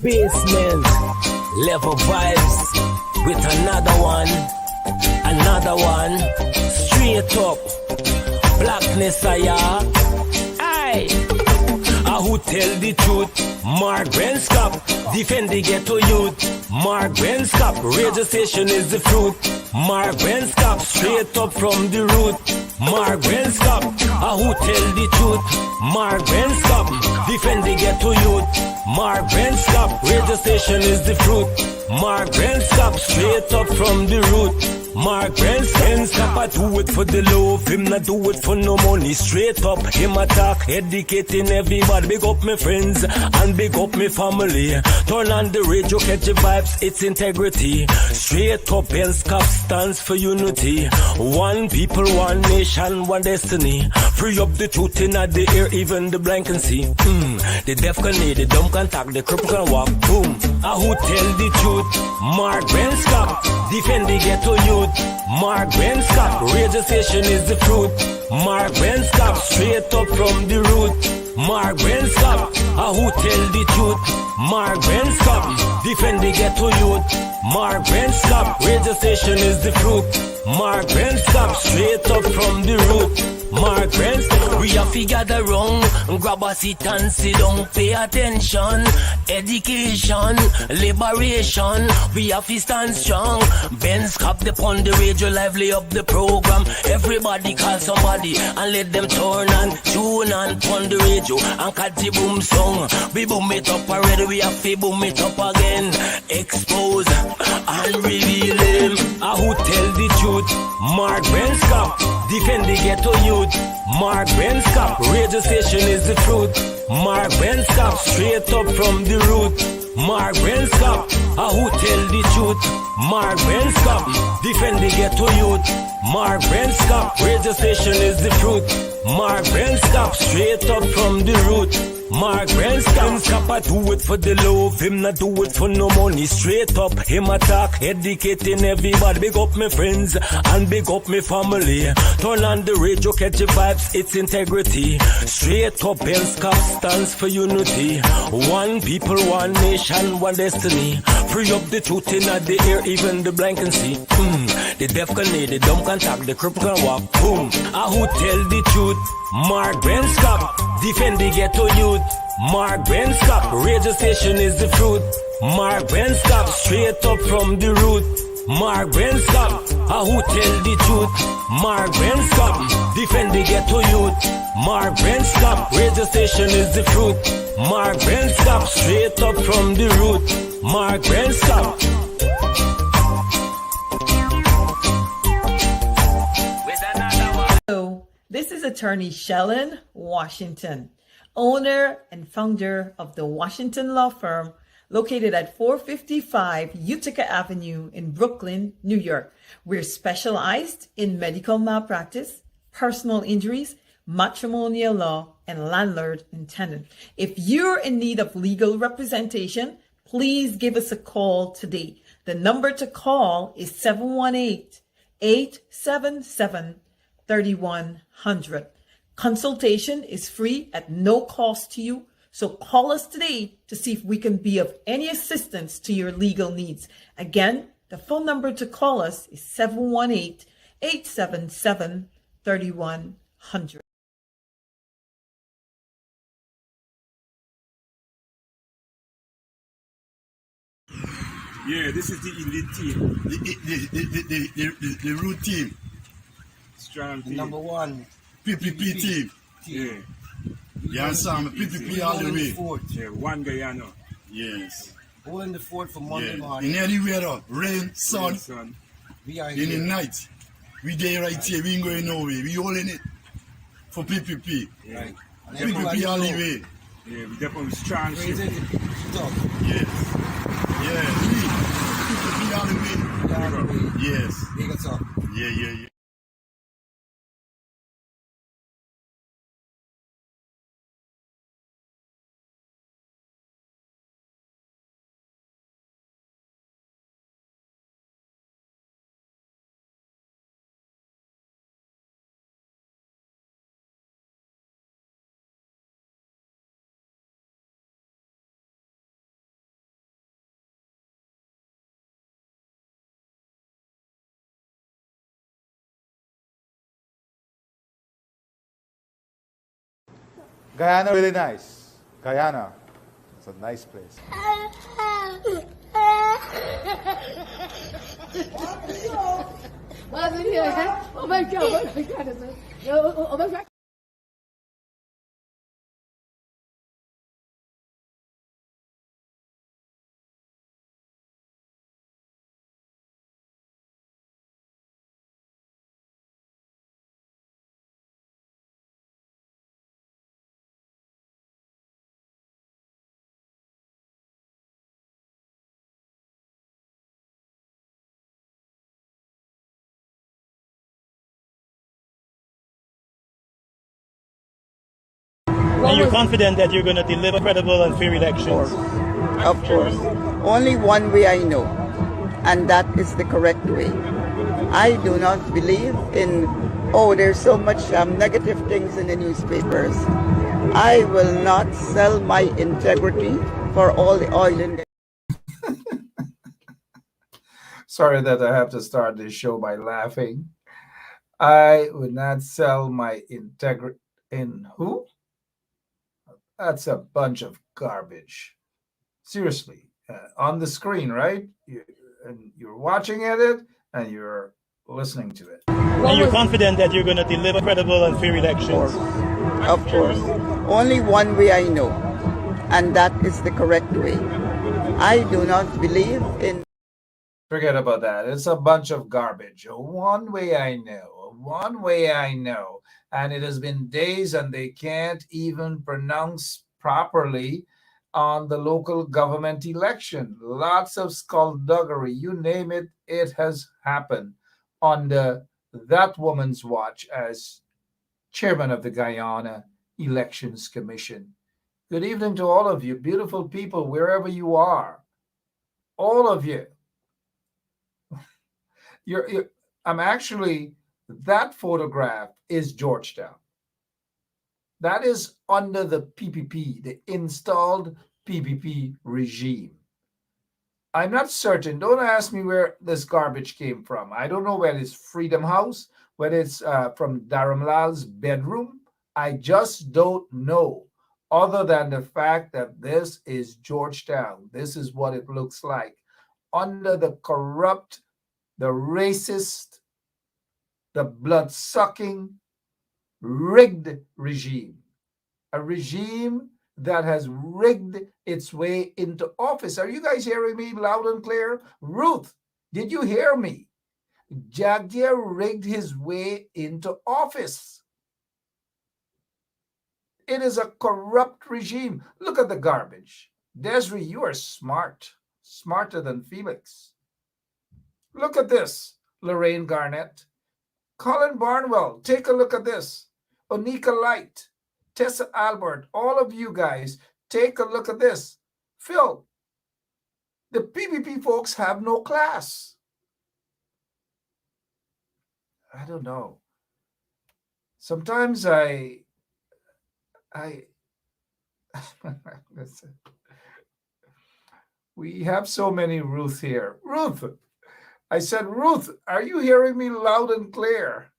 Basement level vibes with another one, straight up blackness aye. Who tell the truth? Mark Benskop, defend the ghetto youth. Mark Benskop, radio station is the fruit. Mark Benskop, straight up from the root. Mark Benskop, who tell the truth? Mark Benskop, defend the ghetto youth. Mark Benskop, radio station is the fruit. Mark Benskop, straight up from the root. Mark Benskop, I do it for the love, him not do it for no money. Straight up, him attack, educating everybody. Big up my friends and big up my family. Turn on the radio, catch the vibes, it's integrity. Straight up, Benskop stands for unity. One people, one nation, one destiny. Free up the truth in the air, even the blind can see. The deaf can hear, the dumb can talk, the cripple can walk. Boom. Who tell the truth? Mark Benskop, defend the ghetto youth. Mark Benskop, radio station is the fruit. Mark Benskop, straight up from the root. Mark Benskop, who tell the truth? Mark Benskop, defend the ghetto youth. Mark Benskop, radio station is the fruit. Mark Benskop, straight up from the root. Mark Benskop, we have to gather wrong, grab a seat and sit down, pay attention, education, liberation, we have to stand strong. Benskop upon the radio, lively up the program. Everybody call somebody and let them turn and tune and on the radio and catch the boom song. We boom it up already, we have to boom it up again. Expose and reveal him. Who tell the truth? Mark Benskop, defend the ghetto youth. Mark Benskop, radio station is the truth. Mark Benskop, straight up from the root. Mark Benskop, who tell the truth? Mark Benskop, defend the ghetto youth. Mark Benskop, radio station is the truth. Mark Benskop, straight up from the root. Mark Benskop, I do it for the love, him not do it for no money. Straight up, him attack, educating everybody. Big up my friends and big up my family. Turn on the radio, catch the vibes, it's integrity. Straight up, Benskop stands for unity. One people, one nation, one destiny. Free up the truth in the air, even the blind can see. The deaf can hear, the dumb can talk, the cripple can walk. Boom. Who tell the truth? Mark Benskop, defend the ghetto youth. Mark Benskop, radio station is the fruit. Mark Benskop, straight up from the root. Mark Benskop, who tell the truth? Mark Benskop, defend the ghetto youth. Mark Benskop, radio station is the fruit. Mark Benskop, straight up from the root. Mark Benskop. This is attorney Shellen Washington, owner and founder of the Washington Law Firm, located at 455 Utica Avenue in Brooklyn, New York. We're specialized in medical malpractice, personal injuries, matrimonial law, and landlord and tenant. If you're in need of legal representation, please give us a call today. The number to call is 718-877-3100. Consultation is free at no cost to you, so call us today to see if we can be of any assistance to your legal needs. Again, the phone number to call us is 718-877-3100. Yeah, this is the elite team, the root team, strong team. Number one, PPP team. Yeah, You understand? PPP all the way. yeah, one Guyana. Yes. holding the fort for Monday Yeah. morning. In any weather, rain, sun, Son. We are in here. the night, we there right here. We ain't going nowhere. We holding it for PPP. Yeah. Right. And PPP everybody all the know. way. Yeah, we definitely strong ship. Crazy stuff. Yes. Yeah. PPP all the way. We are the way. Yes. Big us up. Yeah. Guyana really nice. Guyana. It's a nice place. Oh my God! Oh my God! Oh my God! And you're confident that you're going to deliver credible and fair elections? Of course. Only one way I know, and that is the correct way. I do not believe in, oh, there's so much negative things in the newspapers. I will not sell my integrity for all the oil and gas. Sorry that I have to start this show by laughing. I would not sell my integrity in who? That's a bunch of garbage. Seriously, on the screen, right? And you're watching at it and you're listening to it. And you're confident that you're going to deliver credible and fair elections? Of course. Only one way I know, and that is the correct way. I do not believe in. Forget about that. It's a bunch of garbage. One way I know. One way I know. And it has been days and they can't even pronounce properly on the local government election. Lots of skullduggery. You name it, it has happened under that woman's watch as chairman of the Guyana Elections Commission. Good evening to all of you, beautiful people, wherever you are. All of you. I'm actually, that photograph is Georgetown. That is under the PPP, the installed PPP regime. I'm not certain. Don't ask me where this garbage came from. I don't know whether it's Freedom House, whether it's from Dharamlal's bedroom. I just don't know, other than the fact that this is Georgetown. This is what it looks like under the corrupt, the racist, the blood-sucking, rigged regime. A regime that has rigged its way into office. Are you guys hearing me loud and clear? Ruth, did you hear me? Jagdier rigged his way into office. It is a corrupt regime. Look at the garbage. Desiree, you are smart. Smarter than Felix. Look at this, Lorraine Garnett. Colin Barnwell, take a look at this. Onika Light, Tessa Albert, all of you guys, take a look at this. Phil, the PPP folks have no class. I don't know. Sometimes I listen. We have so many Ruth here. Ruth, I said, Ruth, are you hearing me loud and clear?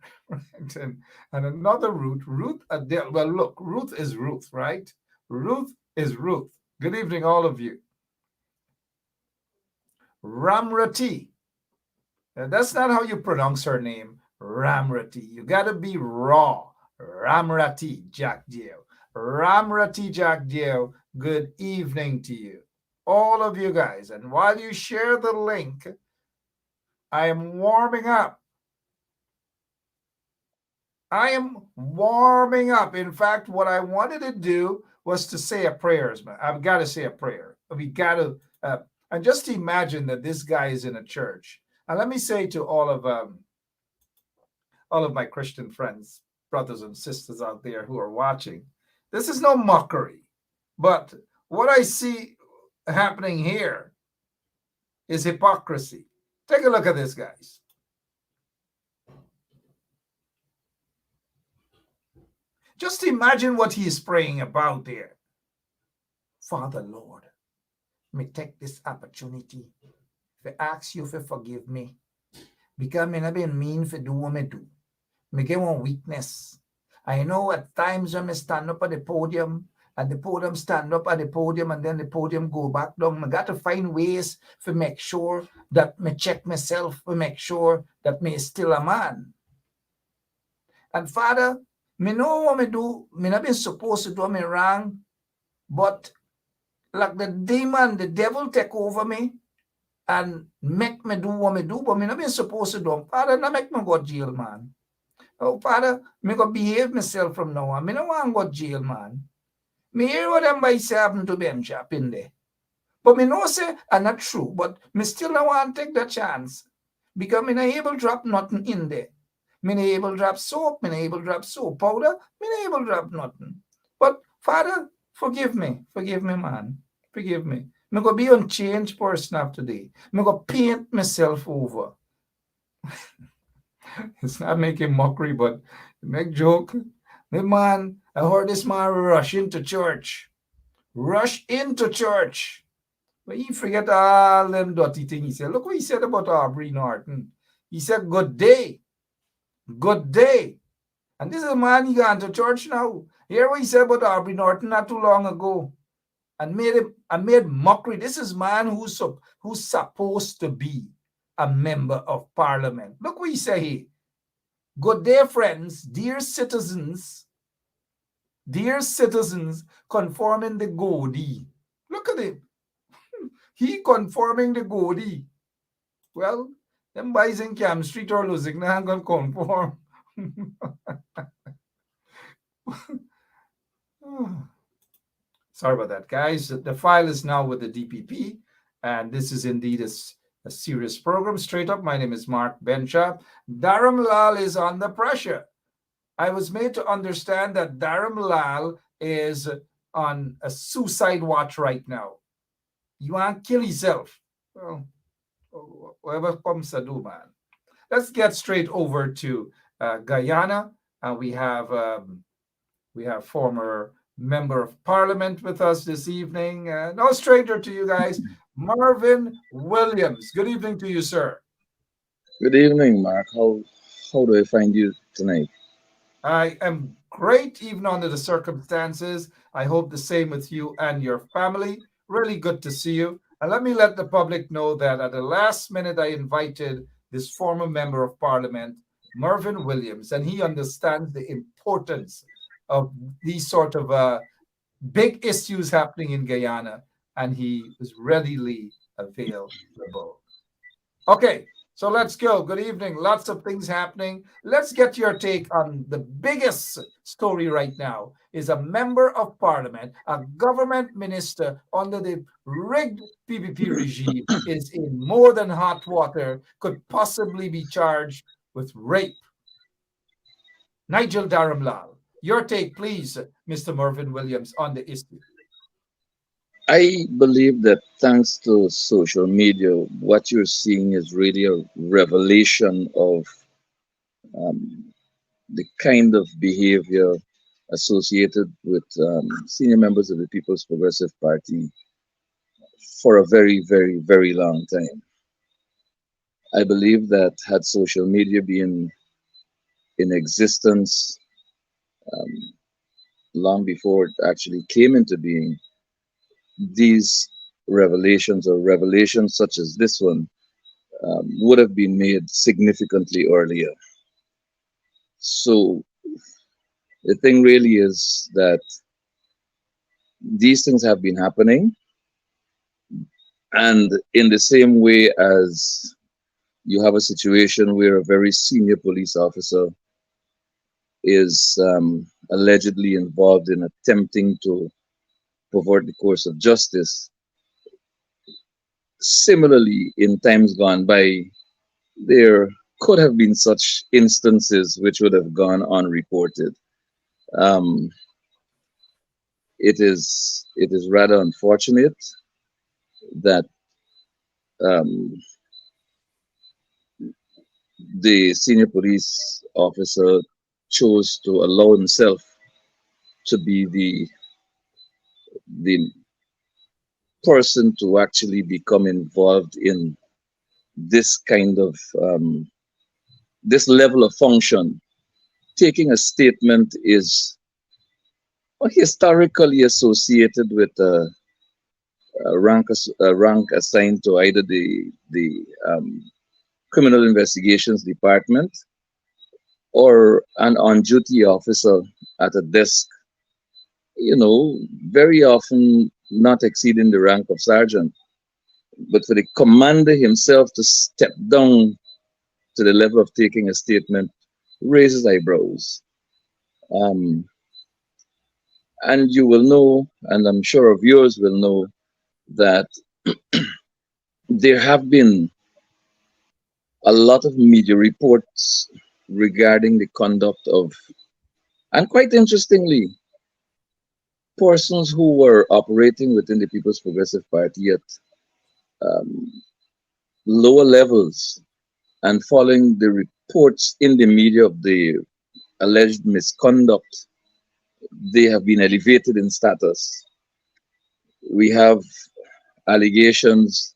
and another Ruth Adele. Well, look, Ruth is Ruth, right? Ruth is Ruth. Good evening, all of you. Ramrati. That's not how you pronounce her name, Ramrati. You got to be raw. Ramrati Jackdio. Ramrati Jackdio, good evening to you. All of you guys. And while you share the link, I am warming up. I am warming up. In fact, what I wanted to do was to say a prayer. I've got to say a prayer. We got to, and just imagine that this guy is in a church. And let me say to all of my Christian friends, brothers and sisters out there who are watching, this is no mockery. But what I see happening here is hypocrisy. Take a look at this, guys. Just imagine what he is praying about there. Father, Lord, me take this opportunity to ask you to forgive me. Because me not been mean for do what me do. Me get one weakness. I know at times when I stand up at the podium, and the podium stand up at the podium, and then the podium go back down. I got to find ways to make sure that me check myself, to make sure that me is still a man. And Father, me know what me do. Me not been supposed to do me wrong, but like the demon, the devil take over me and make me do what me do, but me not been supposed to do. Father, not make me go to jail, man. Oh, Father, me go behave myself from now on. Me no want to go to jail, man. Me hear what them boys say happen to them shop in there. But me know say I'm not true, but me still no want to take the chance. Because me not able to drop nothing in there. Me not able to drop soap, me not able to drop soap powder, me not able to drop nothing. But Father, forgive me, man. Forgive me. Me go be unchanged person after today. Me go paint myself over. It's not making mockery, but make joke. The man, I heard this man rush into church. Rush into church. But he forget all them dirty things he said. Look what he said about Aubrey Norton. He said, good day. Good day. And this is a man he gone to church now. Hear what he said about Aubrey Norton not too long ago. And made mockery. This is man who's supposed to be a member of parliament. Look what he said here. Good day, friends, dear citizens, conforming the Godi. Look at him. He conforming the Godi. Well, them boys in Cam Street or losing, now going to conform. Sorry about that, guys. The file is now with the DPP, and this is indeed a serious program. Straight up, my name is Mark Benchap. Dharam Lal is under pressure. I was made to understand that Dharam Lal is on a suicide watch right now. You want to kill yourself? Well, whatever comes to do, man. Let's get straight over to Guyana. We have former member of parliament with us this evening. No stranger to you guys, Marvin Williams. Good evening to you, sir. Good evening, Mark. How do I find you tonight? I am great, even under the circumstances. I hope the same with you and your family. Really good to see you. And let me let the public know that at the last minute, I invited this former member of parliament, Marvin Williams, and he understands the importance of these sort of big issues happening in Guyana, and he is readily available. Okay, so let's go. Good evening. Lots of things happening. Let's get your take on the biggest story right now. Is a member of parliament, a government minister under the rigged PPP regime is in more than hot water, could possibly be charged with rape. Nigel Dharam Lal, your take, please, Mr. Marvin Williams, on the issue. I believe that thanks to social media, what you're seeing is really a revelation of the kind of behavior associated with senior members of the People's Progressive Party for a very, very, very long time. I believe that had social media been in existence long before it actually came into being, these revelations or revelations such as this one would have been made significantly earlier. So the thing really is that these things have been happening, and in the same way as you have a situation where a very senior police officer is allegedly involved in attempting to pervert the course of justice. Similarly, in times gone by, there could have been such instances which would have gone unreported. It is rather unfortunate that the senior police officer chose to allow himself to be the person to actually become involved in this kind of this level of function taking a statement is historically associated with a rank assigned to either the criminal investigations department or an on-duty officer at a desk, very often not exceeding the rank of sergeant. But for the commander himself to step down to the level of taking a statement raises eyebrows. Um, and you will know, and I'm sure our viewers will know, that there have been a lot of media reports regarding the conduct of, and quite interestingly, persons who were operating within the People's Progressive Party at um, lower levels and following the reports in the media of the alleged misconduct, they have been elevated in status. We have allegations.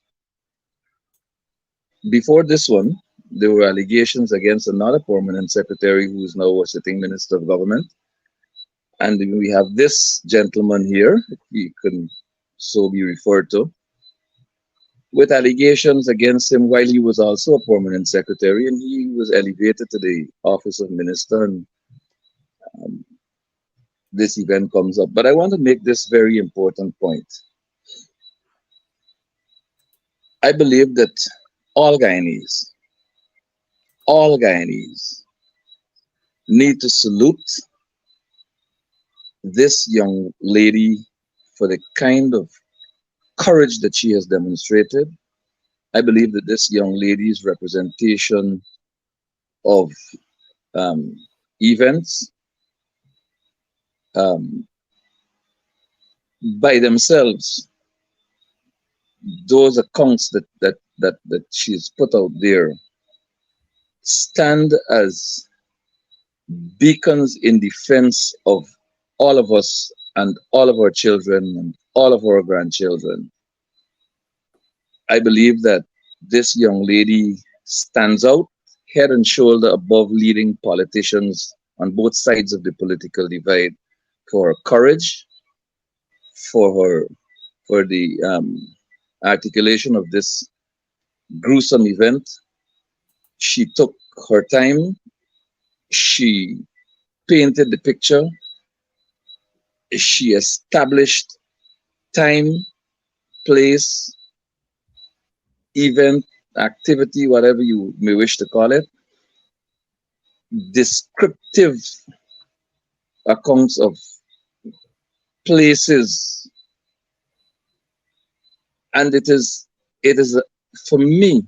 Before this one, there were allegations against another permanent secretary who is now a sitting minister of government. And we have this gentleman here, he can so be referred to, with allegations against him while he was also a permanent secretary, and he was elevated to the office of minister, and um, this event comes up. But I want to make this very important point. I believe that all Guyanese need to salute this young lady for the kind of courage that she has demonstrated. I believe that this young lady's representation of um, events um, by themselves, those accounts that she's put out there stand as beacons in defense of all of us and all of our children and all of our grandchildren. I believe that this young lady stands out head and shoulder above leading politicians on both sides of the political divide for her courage, for the articulation of this gruesome event. She took her time. She painted the picture. She established time, place, event, activity, whatever you may wish to call it, descriptive accounts of places. And it is for me,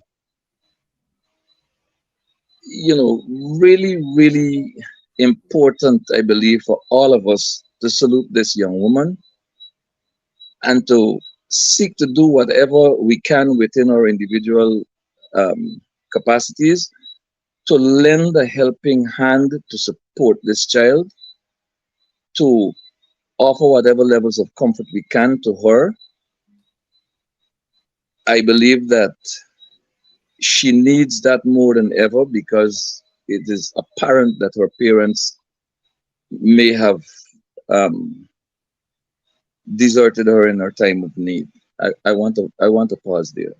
really, really important, I believe, for all of us to salute this young woman and to seek to do whatever we can within our individual capacities to lend a helping hand to support this child, to offer whatever levels of comfort we can to her. I believe that she needs that more than ever because it is apparent that her parents may have deserted her in her time of need. I want to pause there.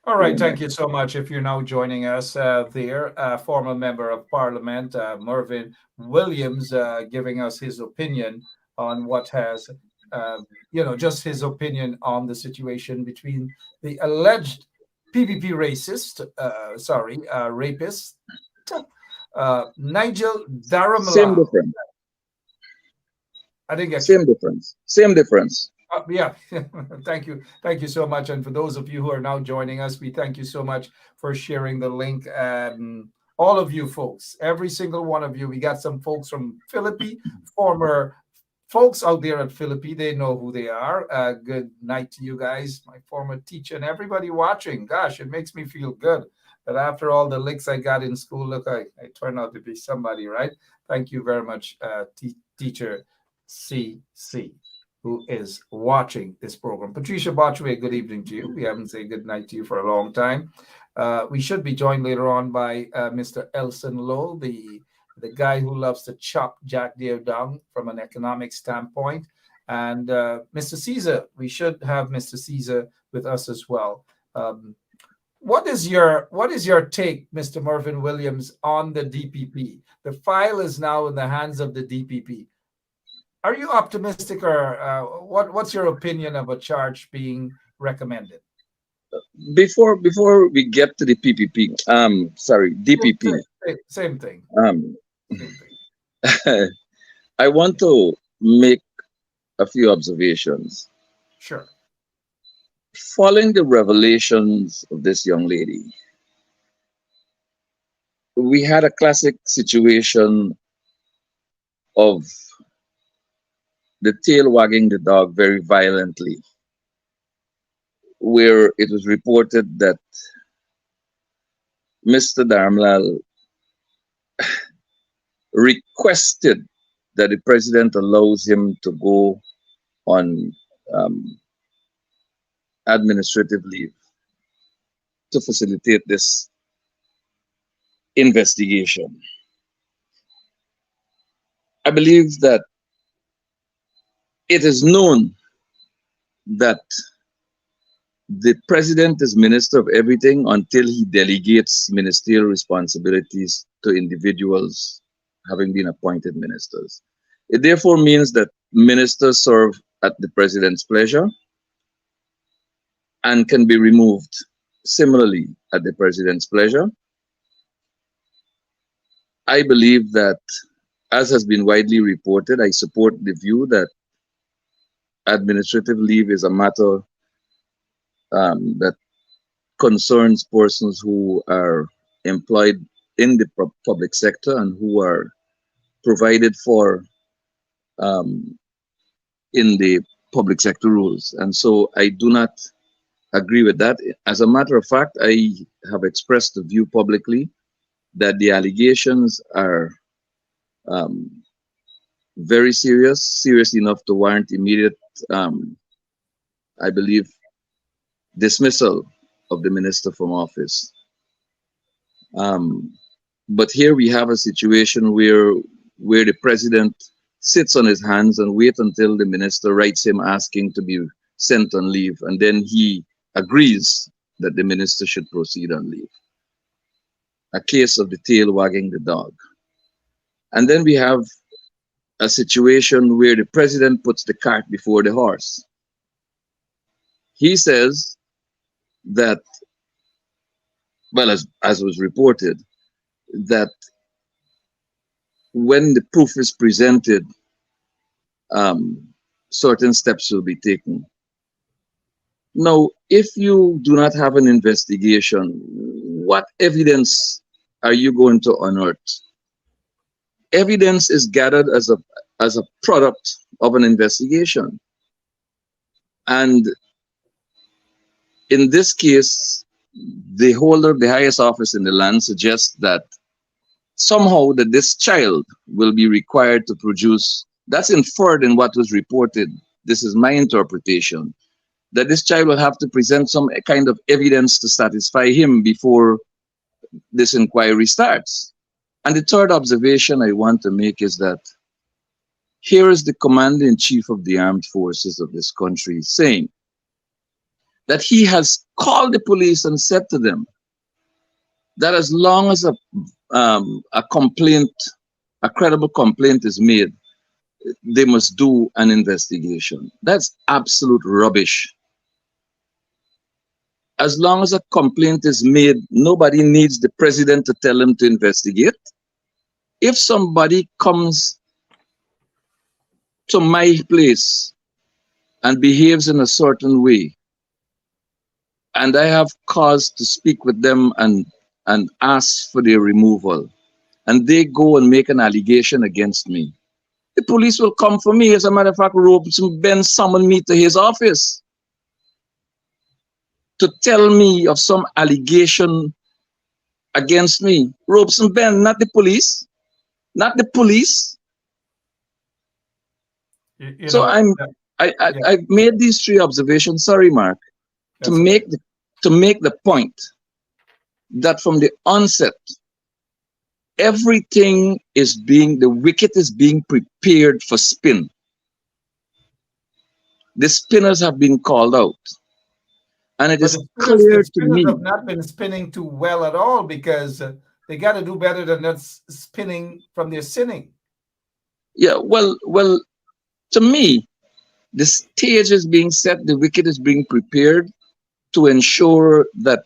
All right, thank you so much. If you're now joining us there, former member of Parliament, Mervyn Williams, giving us his opinion on what has, just his opinion on the situation between the alleged PPP rapist, Nigel Daramala. Same difference. I didn't get same difference. Same difference. Yeah, thank you so much. And for those of you who are now joining us, we thank you so much for sharing the link. All of you folks, every single one of you. We got some folks from Philippi, former folks out there at Philippi. They know who they are. Good night to you guys, my former teacher, and everybody watching. Gosh, it makes me feel good that after all the licks I got in school, look, I turned out to be somebody, right? Thank you very much, teacher CC, who is watching this program. Patricia Botchway, good evening to you. We haven't said good night to you for a long time. We should be joined later on by Mr. Elson Lowe, the the guy who loves to chop Jack Deere down from an economic standpoint. And Mr. Caesar, we should have Mr. Caesar with us as well. What is your take, Mr. Mervyn Williams, on the DPP? The file is now in the hands of the DPP. Are you optimistic, or what's your opinion of a charge being recommended? Before we get to the PPP, DPP. Same thing. Same thing. I want to make a few observations. Sure. Following the revelations of this young lady, we had a classic situation of the tail wagging the dog very violently, where it was reported that Mr. Dharmlal requested that the president allows him to go on administrative leave to facilitate this investigation. I believe that it is known that the president is minister of everything until he delegates ministerial responsibilities to individuals having been appointed ministers. It therefore means that ministers serve at the president's pleasure and can be removed similarly at the president's pleasure. I believe that, as has been widely reported, I support the view that administrative leave is a matter that concerns persons who are employed in the public sector and who are provided for in the public sector rules. And so I do not agree with that. As a matter of fact, I have expressed the view publicly that the allegations are very serious enough to warrant immediate, I believe, dismissal of the minister from office. But here we have a situation where the president sits on his hands and waits until the minister writes him asking to be sent on leave, and then he agrees that the minister should proceed on leave. A case of the tail wagging the dog. And then we have a situation where the president puts the cart before the horse. He says that, well, as was reported, that when the proof is presented, certain steps will be taken. Now, if you do not have an investigation, what evidence are you going to unearth? Evidence is gathered as a product of an investigation. And in this case, the holder of the highest office in the land suggests that somehow that this child will be required to produce, that's inferred in what was reported. This is my interpretation, that this child will have to present some kind of evidence to satisfy him before this inquiry starts. And the third observation I want to make is that here is the commander-in-chief of the armed forces of this country saying that he has called the police and said to them that as long as a complaint, a credible complaint is made, they must do an investigation. That's absolute rubbish. As long as a complaint is made, nobody needs the president to tell him to investigate. If somebody comes to my place and behaves in a certain way, and I have cause to speak with them and ask for their removal, and they go and make an allegation against me, the police will come for me. As a matter of fact, Robeson Ben summoned me to his office to tell me of some allegation against me. Robeson Ben, not the police. Not the police. So I've made these three observations. Sorry, Mark, to make the point that from the onset, everything is the wicket is being prepared for spin. The spinners have been called out. And it But is the clear to spinners me. have not been spinning too well at all, because they got to do better than that spinning from their sinning. Yeah, well, to me, the stage is being set, the wicket is being prepared to ensure that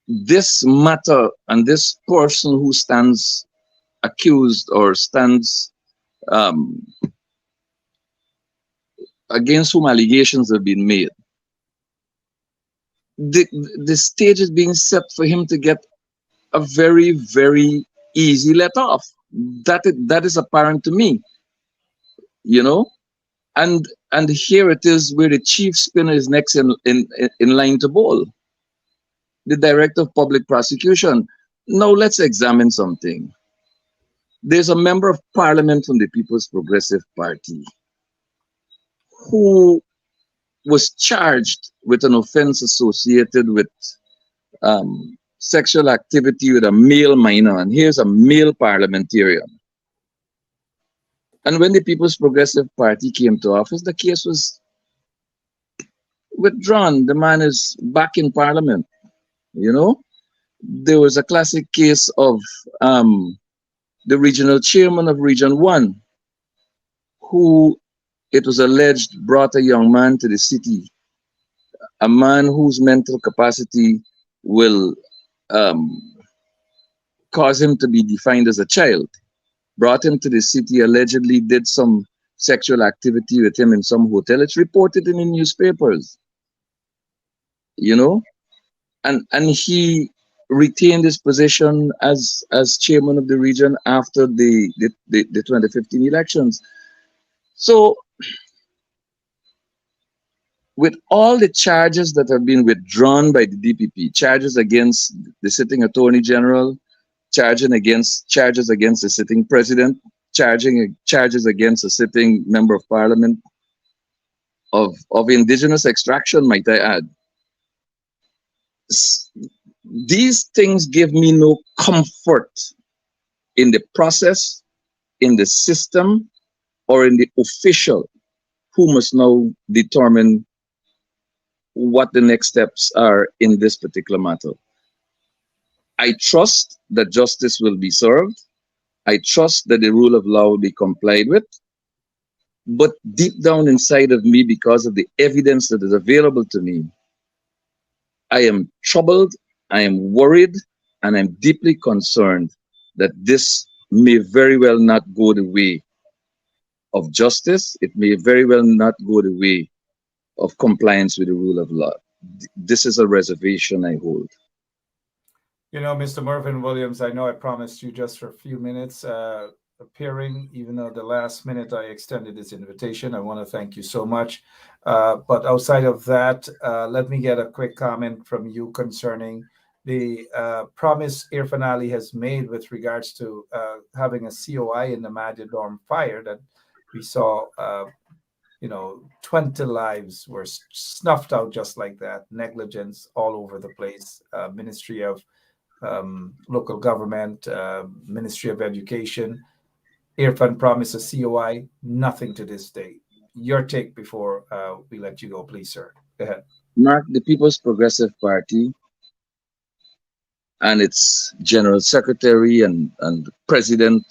this matter and this person who stands accused or stands um, against whom allegations have been made, the, the stage is being set for him to get a very, very easy let off. That is apparent to me, you know? And here it is where the chief spinner is next in line to bowl, the director of public prosecution. Now let's examine something. There's a member of parliament from the People's Progressive Party who was charged with an offense associated with sexual activity with a male minor, and here's a male parliamentarian. And when the People's Progressive Party came to office, the case was withdrawn. The man is back in parliament, you know? There was a classic case of the regional chairman of Region 1, who it was alleged brought a young man to the city, a man whose mental capacity will cause him to be defined as a child, brought him to the city, allegedly did some sexual activity with him in some hotel. It's reported in the newspapers, you know, and he retained his position as chairman of the region after the 2015 elections. So with all the charges that have been withdrawn by the DPP, charges against the sitting attorney general, charges against the sitting president, charges against a sitting member of parliament of indigenous extraction, might I add. These things give me no comfort in the process, in the system, or in the official who must now determine what the next steps are in this particular matter. I trust that justice will be served. I trust that the rule of law will be complied with. But deep down inside of me, because of the evidence that is available to me, I am troubled, I am worried, and I'm deeply concerned that this may very well not go the way of justice. It may very well not go the way of compliance with the rule of law. This is a reservation I hold. You know, Mr. Mervyn Williams, I know I promised you just for a few minutes appearing, even though the last minute I extended this invitation. I want to thank you so much. But outside of that, let me get a quick comment from you concerning the promise Irfan Ali has made with regards to having a COI in the Madya Dorm fire that we saw, 20 lives were snuffed out just like that, negligence all over the place, Ministry of local government, Ministry of Education. Irfan promised a COI, nothing to this day. Your take before we let you go, please, sir. Go ahead. Mark, the People's Progressive Party and its general secretary and president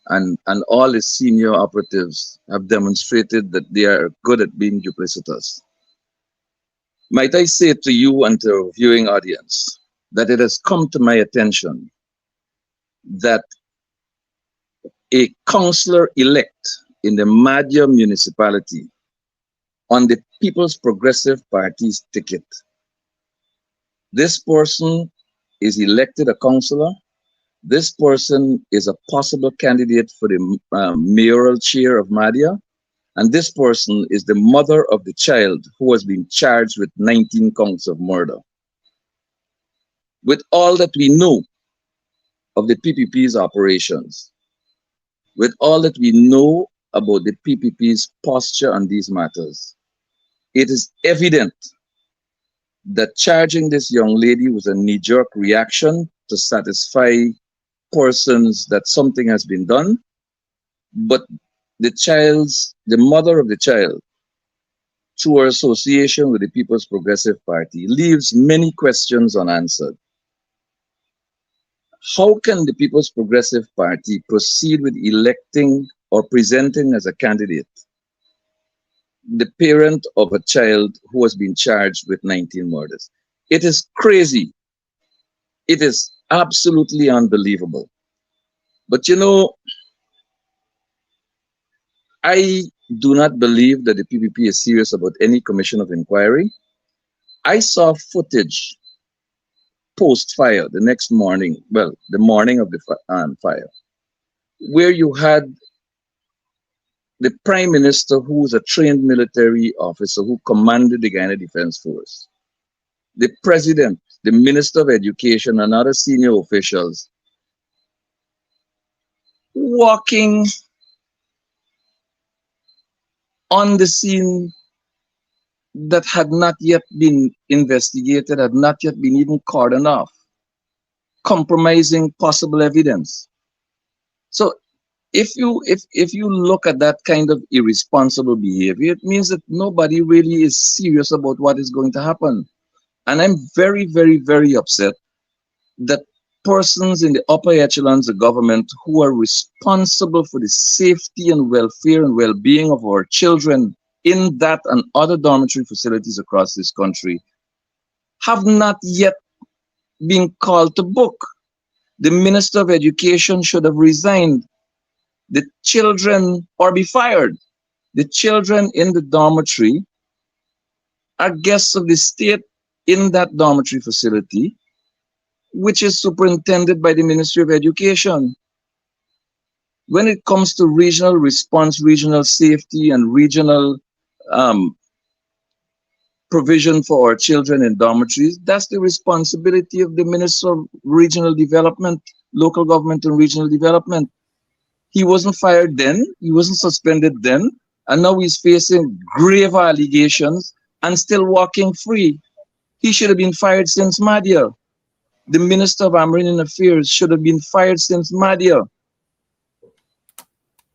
and all its senior operatives have demonstrated that they are good at being duplicitous. Might I say to you and to our viewing audience that it has come to my attention that a councillor-elect in the Madya municipality on the People's Progressive Party's ticket, this person is elected a councillor. This person is a possible candidate for the mayoral chair of Madya, and this person is the mother of the child who has been charged with 19 counts of murder. With all that we know of the PPP's operations, with all that we know about the PPP's posture on these matters, it is evident that charging this young lady was a knee-jerk reaction to satisfy persons that something has been done, but the mother of the child, through her association with the People's Progressive Party, leaves many questions unanswered. How can the People's Progressive Party proceed with electing or presenting as a candidate the parent of a child who has been charged with 19 murders? It is crazy. It is absolutely unbelievable. But you know, I do not believe that the PPP is serious about any commission of inquiry. I saw footage post-fire the next morning, well, the morning of the fire, where you had the Prime Minister, who was a trained military officer who commanded the Guyana Defense Force, the President, the Minister of Education, and other senior officials walking on the scene that had not yet been investigated, had not yet been even cordoned off, compromising possible evidence. So if you look at that kind of irresponsible behavior, it means that nobody really is serious about what is going to happen. And I'm very, very, very upset that persons in the upper echelons of government who are responsible for the safety and welfare and well-being of our children in that and other dormitory facilities across this country have not yet been called to book. The Minister of Education should have resigned. The children, or be fired. The children in the dormitory are guests of the state in that dormitory facility, which is superintended by the Ministry of Education. When it comes to regional response, regional safety, and regional provision for our children in dormitories, that's the responsibility of the Minister of Regional Development, Local Government and Regional Development. He wasn't fired then, he wasn't suspended then, and now he's facing grave allegations and still walking free. He should have been fired since Madia. The Minister of Amerindian Affairs should have been fired since Madia.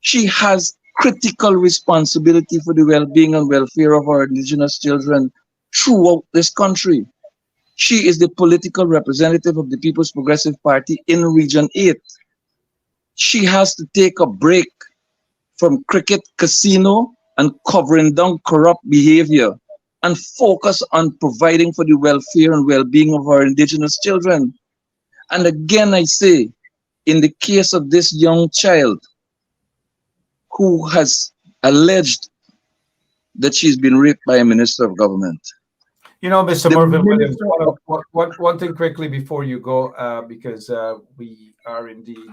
She has critical responsibility for the well-being and welfare of our indigenous children throughout this country. She is the political representative of the People's Progressive Party in Region 8. She has to take a break from cricket, casino, and covering down corrupt behavior and focus on providing for the welfare and well-being of our indigenous children. And again, I say, in the case of this young child who has alleged that she's been raped by a minister of government. You know, Mr. Mervyn Williams, one thing quickly before you go, because we are indeed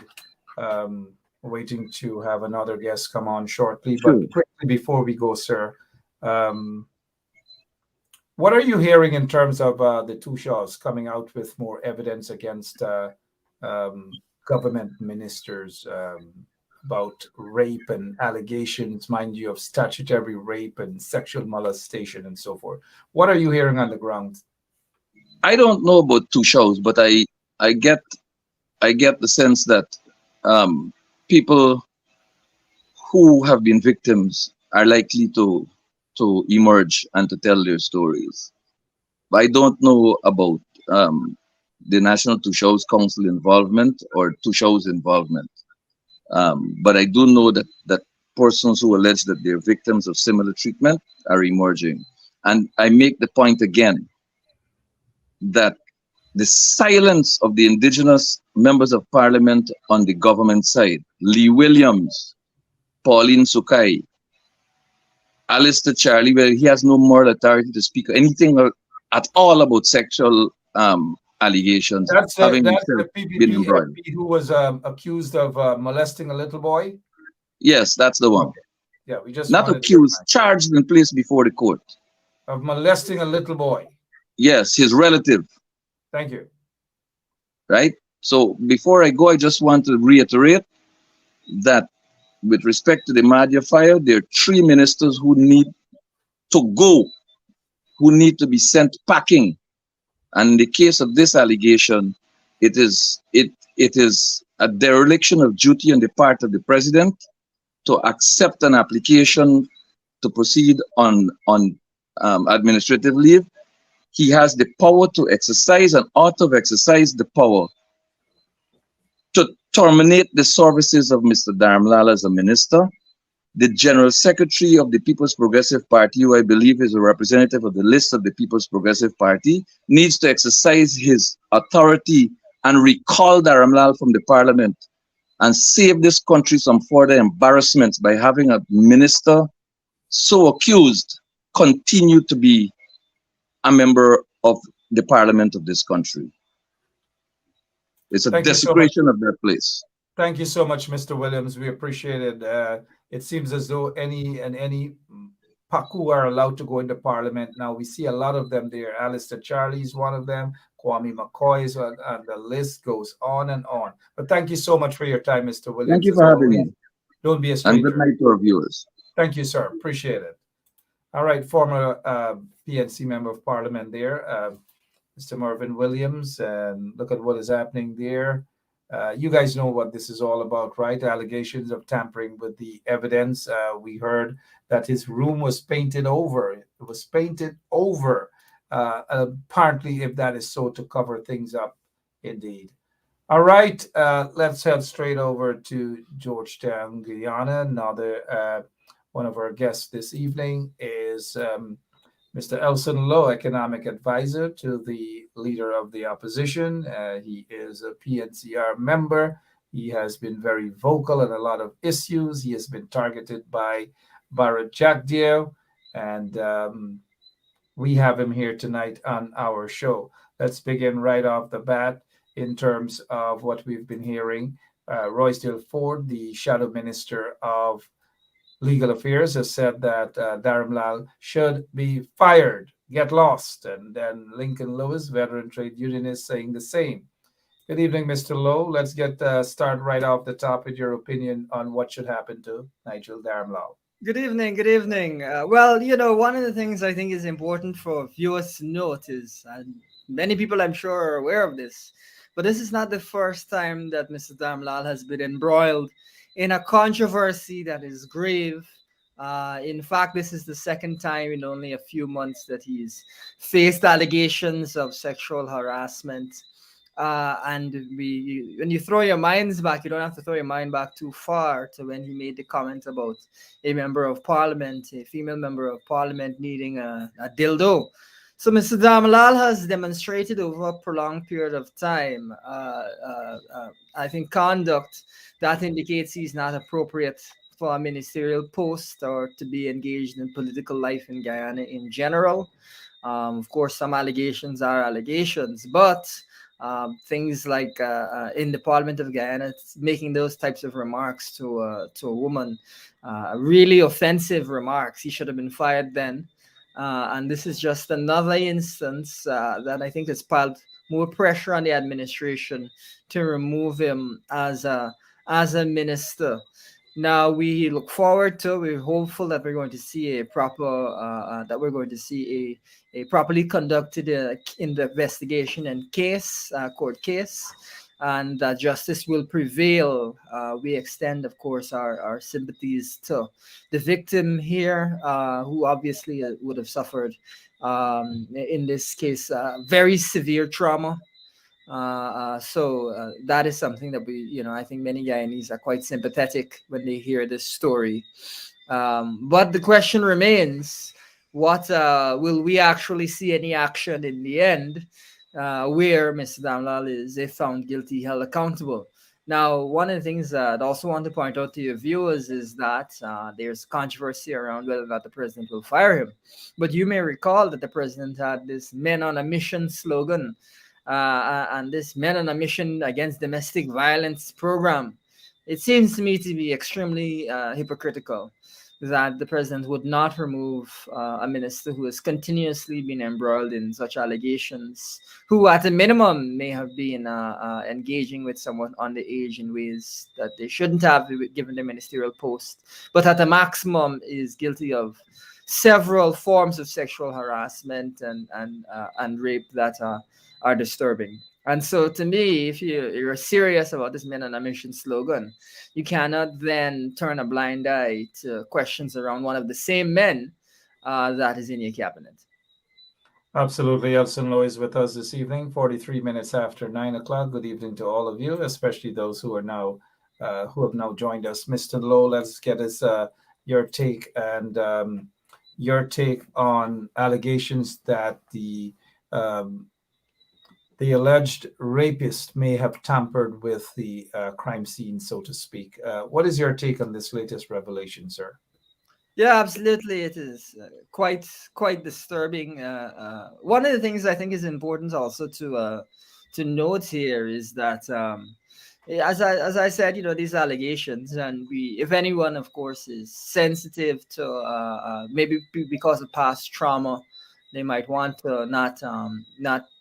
waiting to have another guest come on shortly. Sure. But quickly before we go, sir, what are you hearing in terms of the Tushaws coming out with more evidence against government ministers about rape and allegations, mind you, of statutory rape and sexual molestation and so forth? What are you hearing on the ground? I don't know about Tushaws, but I get the sense that people who have been victims are likely to emerge and to tell their stories. But I don't know about the National Tushaws Council involvement or Tushaws involvement. But I do know that persons who allege that they're victims of similar treatment are emerging. And I make the point again that the silence of the indigenous members of parliament on the government side, Lee Williams, Pauline Sukai, Alistair Charlie, where he has no moral authority to speak anything at all about sexual allegations. That's the PPP MP who was accused of molesting a little boy? Yes, that's the one. Okay. Yeah, we just not accused, charged and placed before the court. Of molesting a little boy? Yes, his relative. Thank you. Right? So before I go, I just want to reiterate that with respect to the Madhya fire, there are 3 ministers who need to go, who need to be sent packing. And in the case of this allegation, it is a dereliction of duty on the part of the president to accept an application to proceed on administrative leave. He has the power to exercise and ought to exercise the power to terminate the services of Mr. Dharmlal as a minister. The General Secretary of the People's Progressive Party, who I believe is a representative of the list of the People's Progressive Party, needs to exercise his authority and recall Dharmlal from the parliament and save this country some further embarrassments by having a minister so accused continue to be a member of the parliament of this country. It's a Thank you so much. desecration of that place. Thank you so much, Mr. Williams. We appreciate it. It seems as though any Paku are allowed to go into parliament. Now we see a lot of them there. Alistair Charlie is one of them. Kwame McCoy is one, and the list goes on and on. But thank you so much for your time, Mr. Williams. Thank you for having me. Don't be a And stranger. good night to our viewers. Thank you, sir. Appreciate it. All right, former PNC member of parliament there, Mr. Mervyn Williams, and look at what is happening there. You guys know what this is all about, right? Allegations of tampering with the evidence. We heard that his room was painted over. It was painted over, apparently, if that is so, to cover things up, indeed. All right, let's head straight over to Georgetown, Guyana. Another one of our guests this evening is Mr. Elson Lowe, economic advisor to the leader of the opposition. He is a PNCR member. He has been very vocal on a lot of issues. He has been targeted by Bharat Jagdeo, and we have him here tonight on our show. Let's begin right off the bat in terms of what we've been hearing. Roysdale Ford, the shadow minister of Legal Affairs, has said that Dharmlal should be fired, get lost. And then Lincoln Lewis, veteran trade unionist, saying the same. Good evening, Mr. Lowe. Let's get start right off the top with your opinion on what should happen to Nigel Dharmlal. Good evening. Good evening. Well, one of the things I think is important for viewers to note is, and many people I'm sure are aware of this, but this is not the first time that Mr. Dharmlal has been embroiled in a controversy that is grave. In fact, this is the second time in only a few months that he's faced allegations of sexual harassment. And when you throw your minds back, you don't have to throw your mind back too far to when he made the comment about a member of parliament, a female member of parliament needing a dildo. So Mr. Dharmlal has demonstrated over a prolonged period of time, I think, conduct that indicates he's not appropriate for a ministerial post or to be engaged in political life in Guyana in general. Of course, some allegations are allegations, but things like in the Parliament of Guyana, making those types of remarks to a woman, really offensive remarks. He should have been fired then. And this is just another instance that I think has piled more pressure on the administration to remove him as a minister. Now we're hopeful that we're going to see a properly conducted investigation and court case, and that justice will prevail. We extend, of course, our sympathies to the victim here, who obviously would have suffered, in this case, very severe trauma. So that is something that I think many Guyanese are quite sympathetic when they hear this story. But the question remains, what will we actually see any action in the end where Mr. Dharmlal is, if found guilty, held accountable? Now, one of the things that I also want to point out to your viewers is that there's controversy around whether or not the president will fire him. But you may recall that the president had this Men on a Mission slogan, and this Men on a Mission Against Domestic Violence program. It seems to me to be extremely hypocritical that the president would not remove a minister who has continuously been embroiled in such allegations, who at a minimum may have been engaging with someone underage in ways that they shouldn't have given the ministerial post, but at a maximum is guilty of several forms of sexual harassment and rape that are disturbing. And so, to me, if you're serious about this Men on a Mission slogan, you cannot then turn a blind eye to questions around one of the same men that is in your cabinet. Absolutely. Elson Lowe is with us this evening, 43 minutes after 9 o'clock. Good evening to all of you, especially those who are now who have now joined us. Mr. Lowe, let's get us your take your take on allegations that the alleged rapist may have tampered with the crime scene, so to speak. What is your take on this latest revelation, sir? Yeah, absolutely. It is quite disturbing. One of the things I think is important also to note here is that, as I said, these allegations, and if anyone, of course, is sensitive to maybe because of past trauma, they might want to not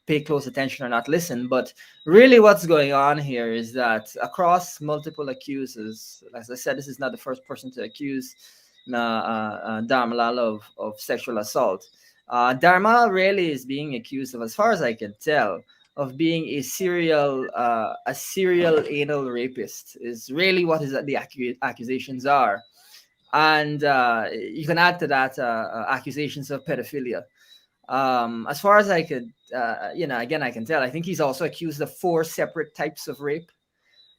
pay close attention or not listen. But really, what's going on here is that across multiple accusers, as I said, this is not the first person to accuse Dharmalal of sexual assault. Dharmalal really is being accused of, as far as I can tell, of being a serial anal rapist. Is really what the accusations are, and you can add to that accusations of pedophilia. As far as I could, again, I can tell. I think he's also accused of 4 separate types of rape.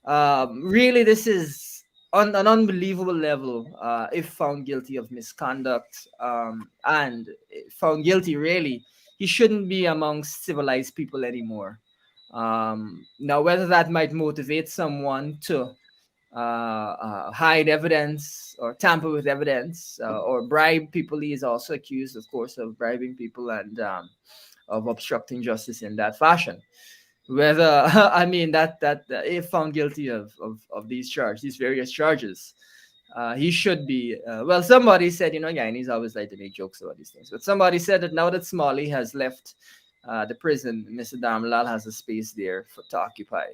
Really, this is on an unbelievable level. If found guilty of misconduct, and found guilty, really, he shouldn't be amongst civilized people anymore. Now, whether that might motivate someone to hide evidence or tamper with evidence or bribe people, he is also accused, of course, of bribing people and of obstructing justice in that fashion. Whether I mean that if found guilty of these various charges, he should be. Well, somebody said, again, he's always like to make jokes about these things, but somebody said that now that Smalley has left the prison, Mr. Damlal has a space there to occupy.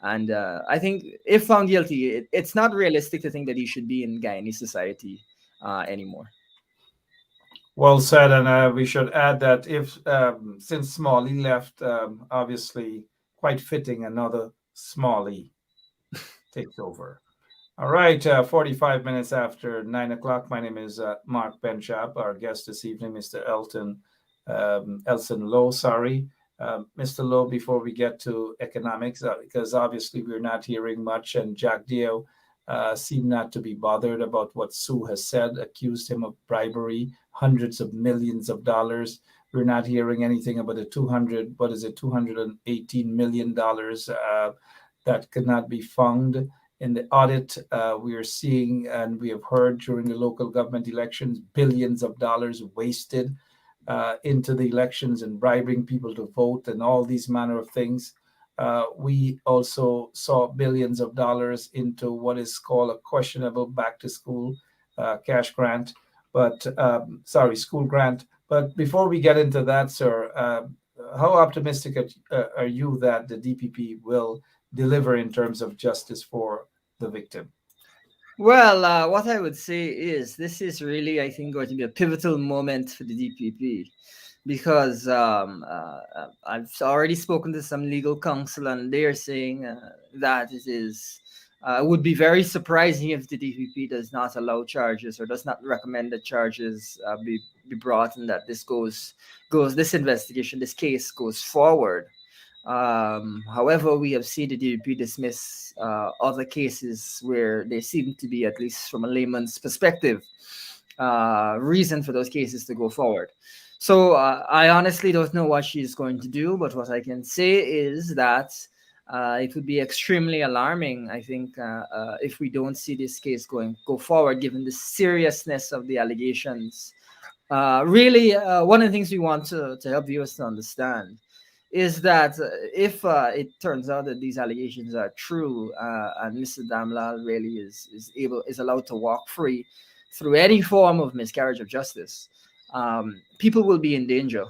And I think if found guilty, it's not realistic to think that he should be in Guyanese society anymore. Well said, and we should add that if since Smalley left, obviously quite fitting another Smalley takes over. All right, 45 minutes after 9 o'clock. My name is Mark Benchap. Our guest this evening, Mr. Elson Lowe. Sorry, Mr. Lowe. Before we get to economics, because obviously we're not hearing much, and Jack Dio seemed not to be bothered about what Sue has said, accused him of bribery, hundreds of millions of dollars. We're not hearing anything about the $218 million that could not be found in the audit. We are seeing, and we have heard during the local government elections, billions of dollars wasted into the elections and bribing people to vote and all these manner of things. We also saw billions of dollars into what is called a questionable back to school cash grant, school grant. But before we get into that, sir, how optimistic are you that the DPP will deliver in terms of justice for the victim? Well, what I would say is this is really, I think, going to be a pivotal moment for the DPP, because I've already spoken to some legal counsel, and they're saying that it would be very surprising if the DPP does not allow charges or does not recommend that charges be brought, and that this case goes forward. However, we have seen the DPP dismiss other cases where there seem to be, at least from a layman's perspective, reason for those cases to go forward. So I honestly don't know what she's going to do, but what I can say is that it would be extremely alarming, I think, if we don't see this case go forward, given the seriousness of the allegations. Really, one of the things we want to help viewers to understand is that if it turns out that these allegations are true, and Mr. Damlal really is allowed to walk free through any form of miscarriage of justice, people will be in danger.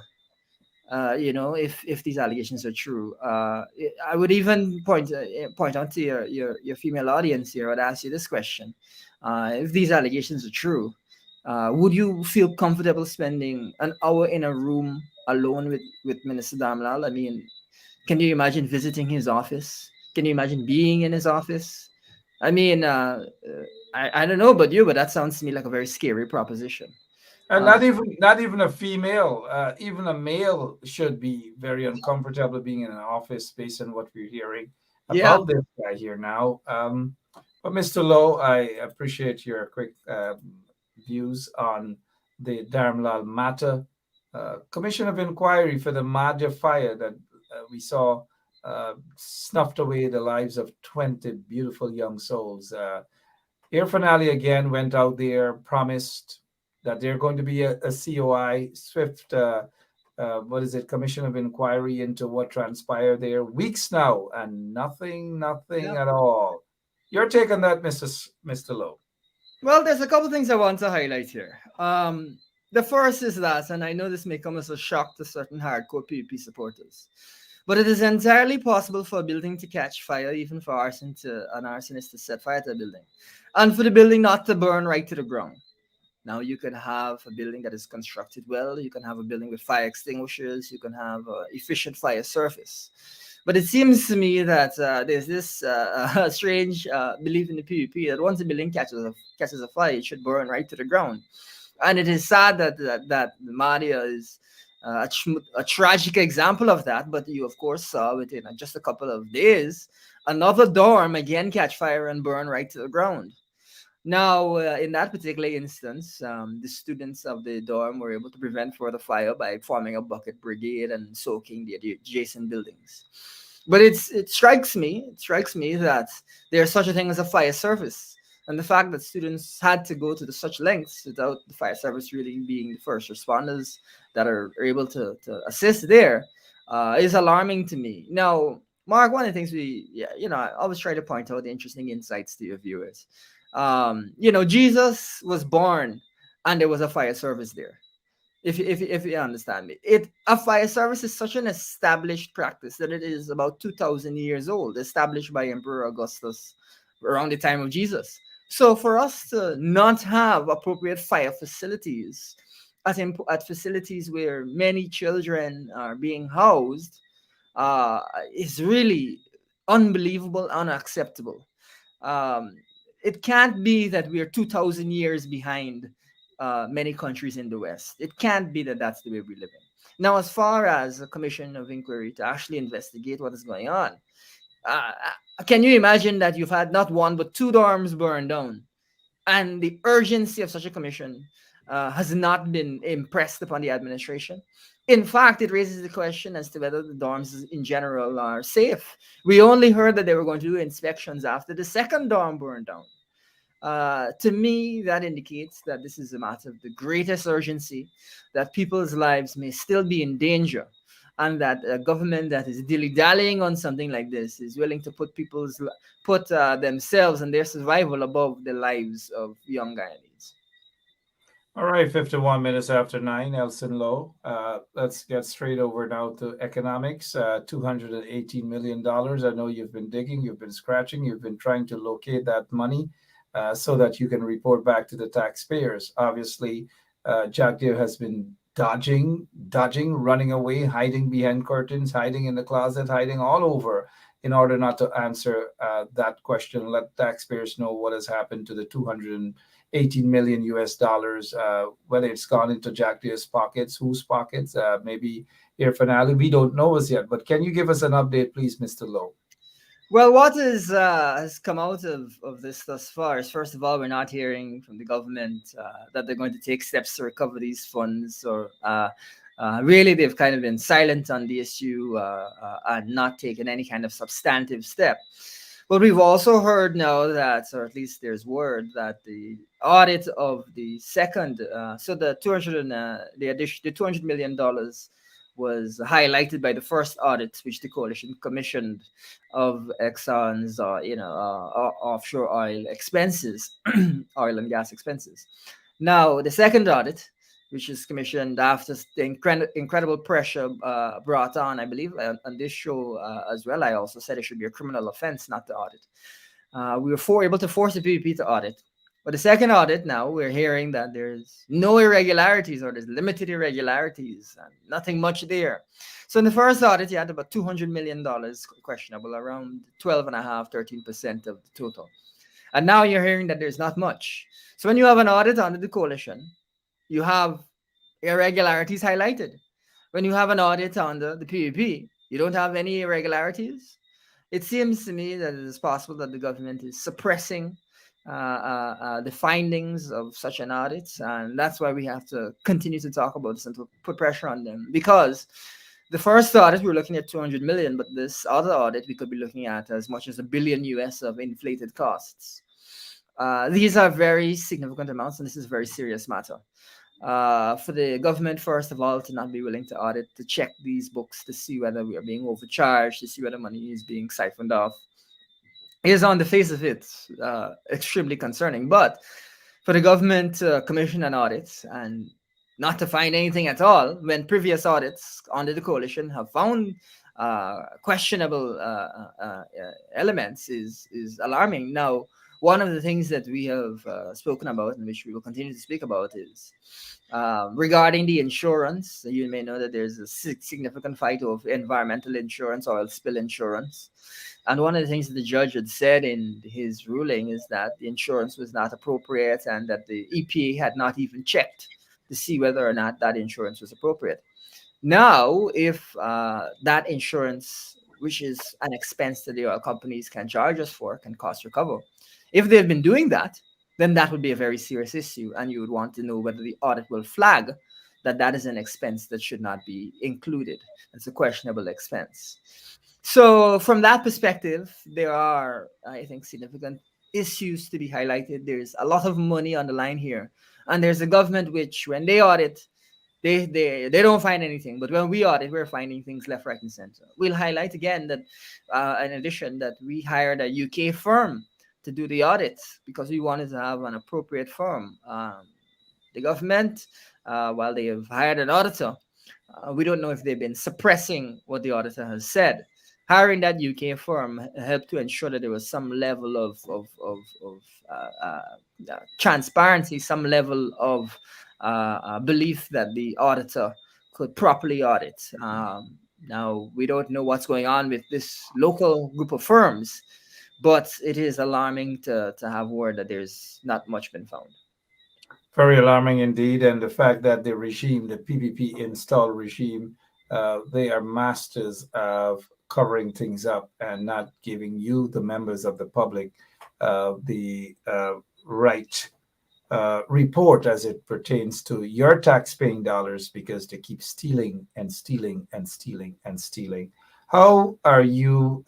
If these allegations are true, I would even point out to your female audience here. I'd ask you this question: if these allegations are true, Would you feel comfortable spending an hour in a room alone with Minister Damlal? I mean, can you imagine visiting his office? Can you imagine being in his office? I mean, I don't know about you, but that sounds to me like a very scary proposition. And Uh, not even a female, even a male should be very uncomfortable being in an office based on what we're hearing yeah, about this guy here now. But Mr. Lowe, I appreciate your quick views on the Dharmlal matter. Commission of inquiry for the Madhya fire that we saw snuffed away the lives of 20 beautiful young souls. Air Finale again went out there, promised that they're going to be a COI, swift, what is it, Commission of Inquiry into what transpired there. Weeks now, and nothing yeah. at all. Your take on that, Mr. Lowe? Well, there's a couple things I want to highlight here. The first is that, and I know this may come as a shock to certain hardcore PvP supporters, but it is entirely possible for a building to catch fire, even for an arsonist to set fire to a building, and for the building not to burn right to the ground. Now, you can have a building that is constructed well, you can have a building with fire extinguishers, you can have efficient fire surface. But it seems to me that there's this strange belief in the PvP that once a building catches a fire, it should burn right to the ground. And it is sad that Madia is a tragic example of that. But you, of course, saw within just a couple of days, another dorm again catch fire and burn right to the ground. Now, in that particular instance, the students of the dorm were able to prevent further fire by forming a bucket brigade and soaking the adjacent buildings. But it strikes me that there's such a thing as a fire service, and the fact that students had to go to such lengths without the fire service really being the first responders that are able to assist there is alarming to me. Now, Mark, one of the things I always try to point out the interesting insights to your viewers. Jesus was born and there was a fire service there. If you understand me, a fire service is such an established practice that it is about 2,000 years old, established by Emperor Augustus around the time of Jesus. So for us to not have appropriate fire facilities at facilities where many children are being housed uh, is really unbelievable, unacceptable. Um, it can't be that we are 2,000 years behind many countries in the West. It can't be that that's the way we live in. Now, as far as a commission of inquiry to actually investigate what is going on, can you imagine that you've had not one but two dorms burned down, and the urgency of such a commission has not been impressed upon the administration? In fact, it raises the question as to whether the dorms in general are safe. We only heard that they were going to do inspections after the second dorm burned down. To me, that indicates that this is a matter of the greatest urgency, that people's lives may still be in danger, and that a government that is dilly-dallying on something like this is willing to put themselves and their survival above the lives of young Guyanese. All right, 51 minutes after 9, Elson Lowe. Let's get straight over now to economics. $218 million. I know you've been digging, you've been scratching, you've been trying to locate that money so that you can report back to the taxpayers. Obviously, Jack Deere has been dodging, running away, hiding behind curtains, hiding in the closet, hiding all over in order not to answer that question, let taxpayers know what has happened to the 218 million US dollars, whether it's gone into Jack Deere's pockets, whose pockets, maybe Air Finale. We don't know as yet, but can you give us an update, please, Mr. Lowe? Well, what has come out of this thus far is, first of all, we're not hearing from the government that they're going to take steps to recover these funds, or really they've kind of been silent on the issue and not taken any kind of substantive step. But we've also heard now that, or at least there's word that the audit of the second, so the the $200 million was highlighted by the first audit, which the coalition commissioned, of Exxon's, offshore oil expenses, oil and gas expenses. Now, the second audit, which is commissioned after the incredible pressure brought on, I believe, on this show as well. I also said it should be a criminal offense not to audit. We were able to force the PPP to audit. But the second audit, now we're hearing that there's no irregularities or there's limited irregularities and nothing much there. So in the first audit, you had about $200 million questionable, around 12.5, 13% of the total. And now you're hearing that there's not much. So when you have an audit under the coalition, you have irregularities highlighted. When you have an audit under the PPP, you don't have any irregularities. It seems to me that it is possible that the government is suppressing the findings of such an audit, and that's why we have to continue to talk about this and to put pressure on them. Because the first audit, we're looking at 200 million, but this other audit, we could be looking at as much as $1 billion US of inflated costs. These are very significant amounts, and this is a very serious matter. For the government, first of all, to not be willing to audit, to check these books to see whether we are being overcharged, to see whether money is being siphoned off, is on the face of it extremely concerning. But for the government to commission an audit and not to find anything at all, when previous audits under the coalition have found questionable elements, is alarming. Now, one of the things that we have spoken about, and which we will continue to speak about, is regarding the insurance. You may know that there's a significant fight over environmental insurance, oil spill insurance. And one of the things that the judge had said in his ruling is that the insurance was not appropriate and that the EPA had not even checked to see whether or not that insurance was appropriate. Now, if that insurance, which is an expense that the oil companies can charge us for, can cost recover, if they've been doing that, then that would be a very serious issue, and you would want to know whether the audit will flag that that is an expense that should not be included. It's a questionable expense. So from that perspective, there are, I think, significant issues to be highlighted. There's a lot of money on the line here, and there's a government which, when they audit, they don't find anything, but when we audit, we're finding things left, right, and center. We'll highlight again that, in addition, that we hired a UK firm to do the audits because we wanted to have an appropriate firm. The government, while they have hired an auditor, we don't know if they've been suppressing what the auditor has said. Hiring that UK firm helped to ensure that there was some level of transparency, some level of belief that the auditor could properly audit. Now, we don't know what's going on with this local group of firms, but it is alarming to have word that there's not much been found. Very alarming indeed. And the fact that the regime, the PPP install regime, they are masters of covering things up and not giving you, the members of the public, the right report as it pertains to your tax-paying dollars, because they keep stealing and stealing and stealing and stealing. How are you,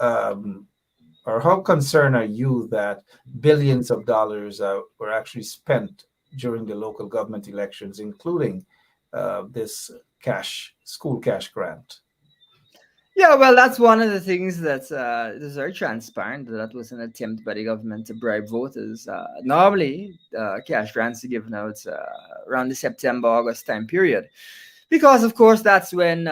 or how concerned are you that billions of dollars were actually spent during the local government elections, including this school cash grant? Yeah, well, that's one of the things that is very transparent. That was an attempt by the government to bribe voters. Normally, cash grants are given out around the September, August time period, because, of course, that's when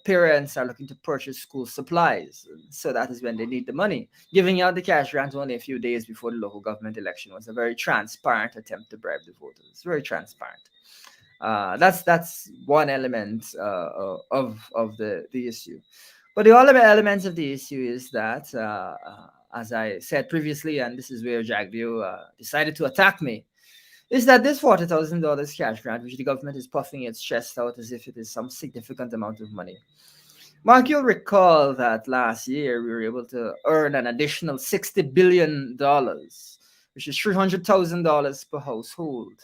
parents are looking to purchase school supplies. So that is when they need the money. Giving out the cash grant only a few days before the local government election was a very transparent attempt to bribe the voters. Very transparent. That's one element of the issue. But the other element of the issue is that, as I said previously, and this is where Jagview decided to attack me, is that this $40,000 cash grant, which the government is puffing its chest out as if it is some significant amount of money. Mark, you'll recall that last year we were able to earn an additional $60 billion, which is $300,000 per household,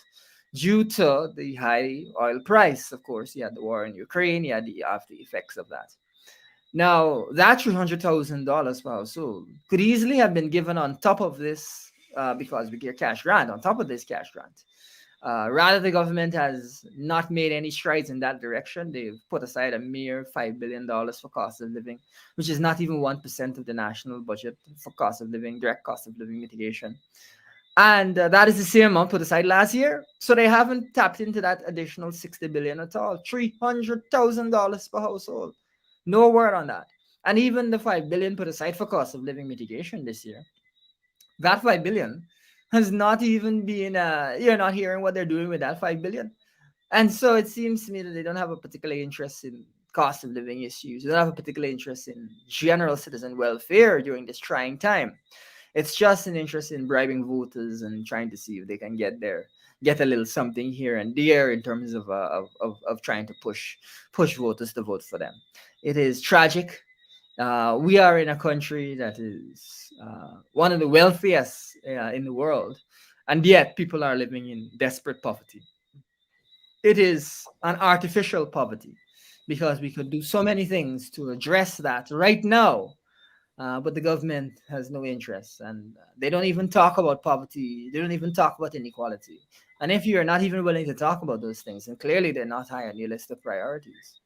due to the high oil price. Of course, you had the war in Ukraine, you had the after effects of that. Now, that $300,000 per household could easily have been given on top of this, because we get cash grant, on top of this cash grant. Rather, the government has not made any strides in that direction. They've put aside a mere $5 billion for cost of living, which is not even 1% of the national budget for cost of living, direct cost of living mitigation. And that is the same amount put aside last year. So they haven't tapped into that additional $60 billion at all. $300,000 per household. No word on that. And even the $5 billion put aside for cost of living mitigation this year, that $5 billion has not even been, you're not hearing what they're doing with that 5 billion. And so it seems to me that they don't have a particular interest in cost of living issues. They don't have a particular interest in general citizen welfare during this trying time. It's just an interest in bribing voters and trying to see if they can get a little something here and there in terms of trying to push voters to vote for them. It is tragic. We are in a country that is one of the wealthiest in the world, and yet people are living in desperate poverty. It is an artificial poverty because we could do so many things to address that right now, but the government has no interest, and they don't even talk about poverty. They don't even talk about inequality. And if you're not even willing to talk about those things, then clearly they're not high on your list of priorities.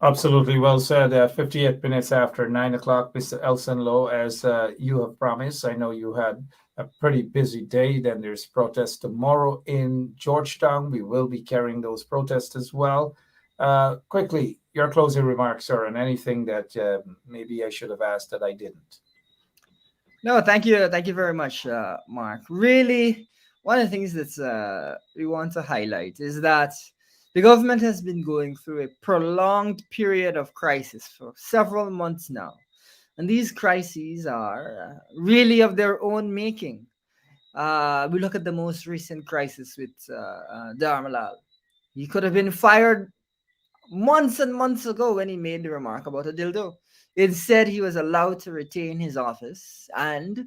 Absolutely well said. 58 minutes after 9 o'clock, Mr. Elson Lowe, as you have promised. I know you had a pretty busy day. Then there's protests tomorrow in Georgetown. We will be carrying those protests as well. Quickly, your closing remarks, sir, and anything that maybe I should have asked that I didn't. No, thank you very much, Mark. Really, one of the things that we want to highlight is that the government has been going through a prolonged period of crisis for several months now, and these crises are really of their own making. We look at the most recent crisis with Dharmalal. He could have been fired months and months ago when he made the remark about a dildo. Instead, he was allowed to retain his office, and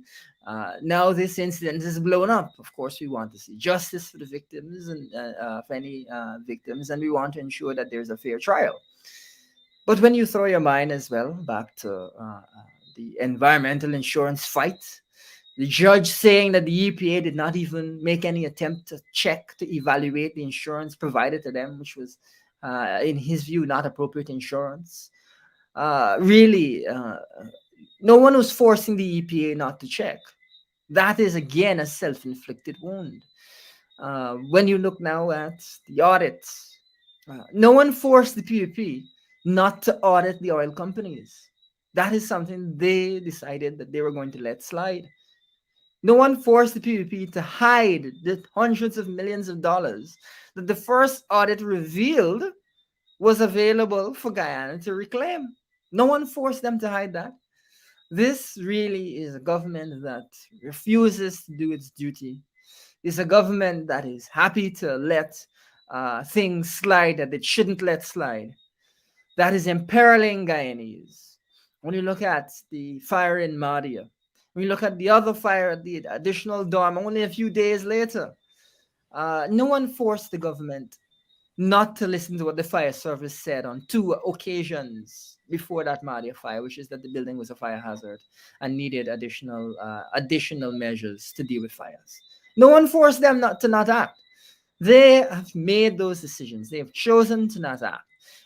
now this incident is blown up. Of course, we want to see justice for the victims and for any victims, and we want to ensure that there's a fair trial. But when you throw your mind as well back to the environmental insurance fight, the judge saying that the EPA did not even make any attempt to check to evaluate the insurance provided to them, which was, in his view, not appropriate insurance. Really, no one was forcing the EPA not to check. That is, again, a self inflicted wound. When you look now at the audits, no one forced the PPP not to audit the oil companies. That is something they decided that they were going to let slide. No one forced the PPP to hide the hundreds of millions of dollars that the first audit revealed was available for Guyana to reclaim. No one forced them to hide that. This really is a government that refuses to do its duty. It's a government that is happy to let things slide that it shouldn't let slide. That is imperiling Guyanese. When you look at the fire in Madia, when you look at the other fire, the additional dorm, only a few days later, no one forced the government not to listen to what the fire service said on two occasions before that Madia fire, which is that the building was a fire hazard and needed additional measures to deal with fires. No one forced them not act. They have made those decisions. They have chosen to not act.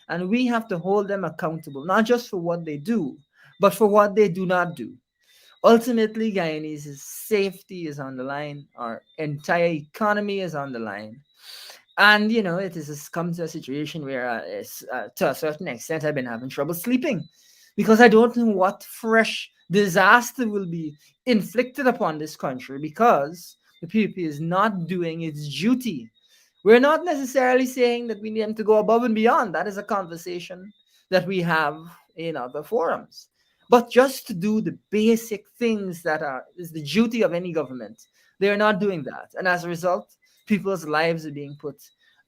And we have to hold them accountable, not just for what they do, but for what they do not do. Ultimately, Guyanese's safety is on the line. Our entire economy is on the line. And, it has come to a situation where, to a certain extent, I've been having trouble sleeping because I don't know what fresh disaster will be inflicted upon this country because the PPP is not doing its duty. We're not necessarily saying that we need them to go above and beyond. That is a conversation that we have in other forums. But just to do the basic things that is the duty of any government, they are not doing that. And as a result, people's lives are being put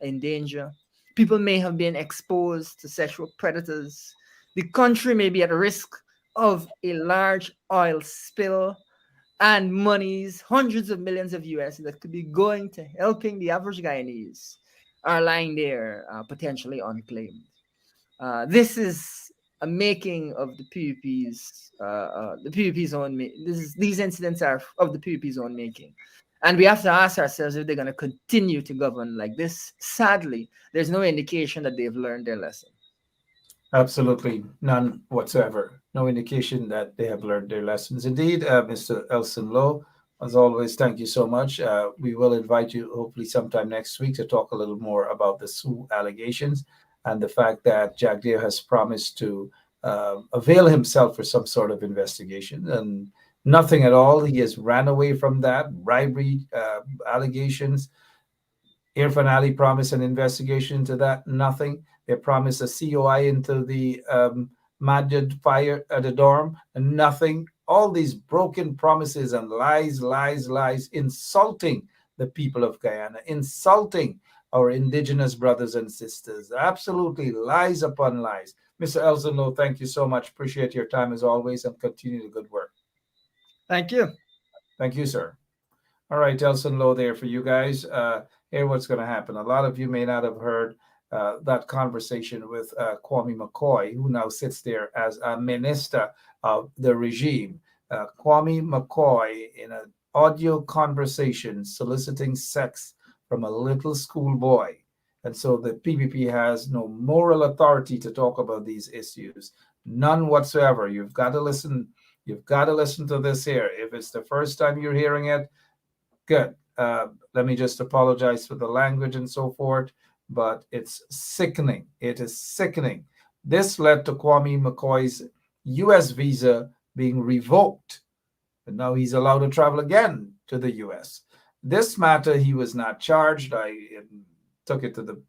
in danger. People may have been exposed to sexual predators. The country may be at risk of a large oil spill, and monies, hundreds of millions of US that could be going to helping the average Guyanese are lying there potentially unclaimed. This is a making of the PUP's own. These incidents are of the PUP's own making. And we have to ask ourselves if they're going to continue to govern like this. Sadly, there's no indication that they've learned their lesson. Absolutely none whatsoever. No indication that they have learned their lessons. Indeed, Mr. Elson Lowe, as always, thank you so much. We will invite you hopefully sometime next week to talk a little more about the Sioux allegations and the fact that Jagdeer has promised to avail himself for some sort of investigation. And Nothing at all. He has ran away from that. Bribery allegations. Irfan Ali promised an investigation into that. Nothing. They promised a COI into the Majid fire at the dorm. And nothing. All these broken promises and lies, lies, lies, insulting the people of Guyana, insulting our indigenous brothers and sisters. Absolutely lies upon lies. Mr. Elson Lowe, thank you so much. Appreciate your time as always and continue the good work. Thank you. Thank you, sir. All right, Elson Lowe there for you guys. Here, what's going to happen. A lot of you may not have heard that conversation with Kwame McCoy, who now sits there as a minister of the regime. Kwame McCoy, in an audio conversation, soliciting sex from a little schoolboy. And so the PPP has no moral authority to talk about these issues. None whatsoever. You've got to listen. You've got to listen to this here. If it's the first time you're hearing it, good. Let me just apologize for the language and so forth, but it's sickening. It is sickening. This led to Kwame McCoy's U.S. visa being revoked, and now he's allowed to travel again to the U.S. This matter, he was not charged. I took it to the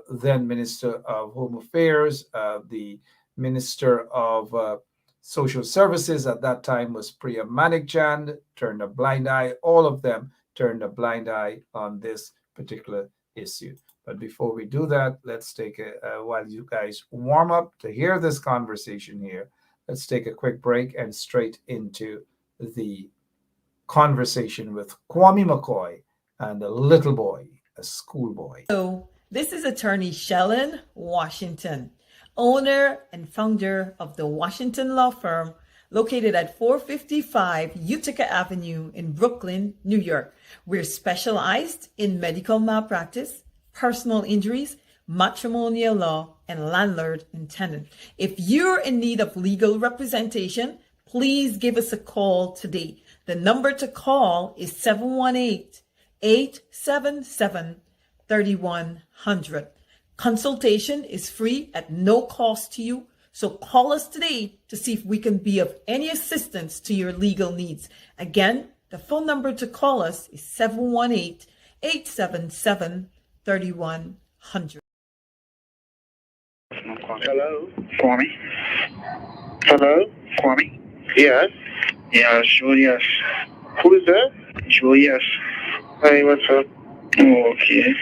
then Minister of Home Affairs. The Minister of Social Services at that time was Priya Manikchand, turned a blind eye. All of them turned a blind eye on this particular issue. But before we do that, let's take while you guys warm up to hear this conversation here, let's take a quick break and straight into the conversation with Kwame McCoy and a little boy, a schoolboy. So, this is attorney Shellen Washington, owner and founder of the Washington law firm located at 455 Utica Avenue in Brooklyn, New York. We're specialized in medical malpractice, personal injuries, matrimonial law, and landlord and tenant. If you're in need of legal representation, please give us a call today. The number to call is 718-877-3100. Consultation is free at no cost to you. So call us today to see if we can be of any assistance to your legal needs. Again, the phone number to call us is 718-877-3100. Hello, Kwame. Hello, Kwame. Yes. Yeah, Julius. Who is that? Julius. Hey, what's up? Oh, okay.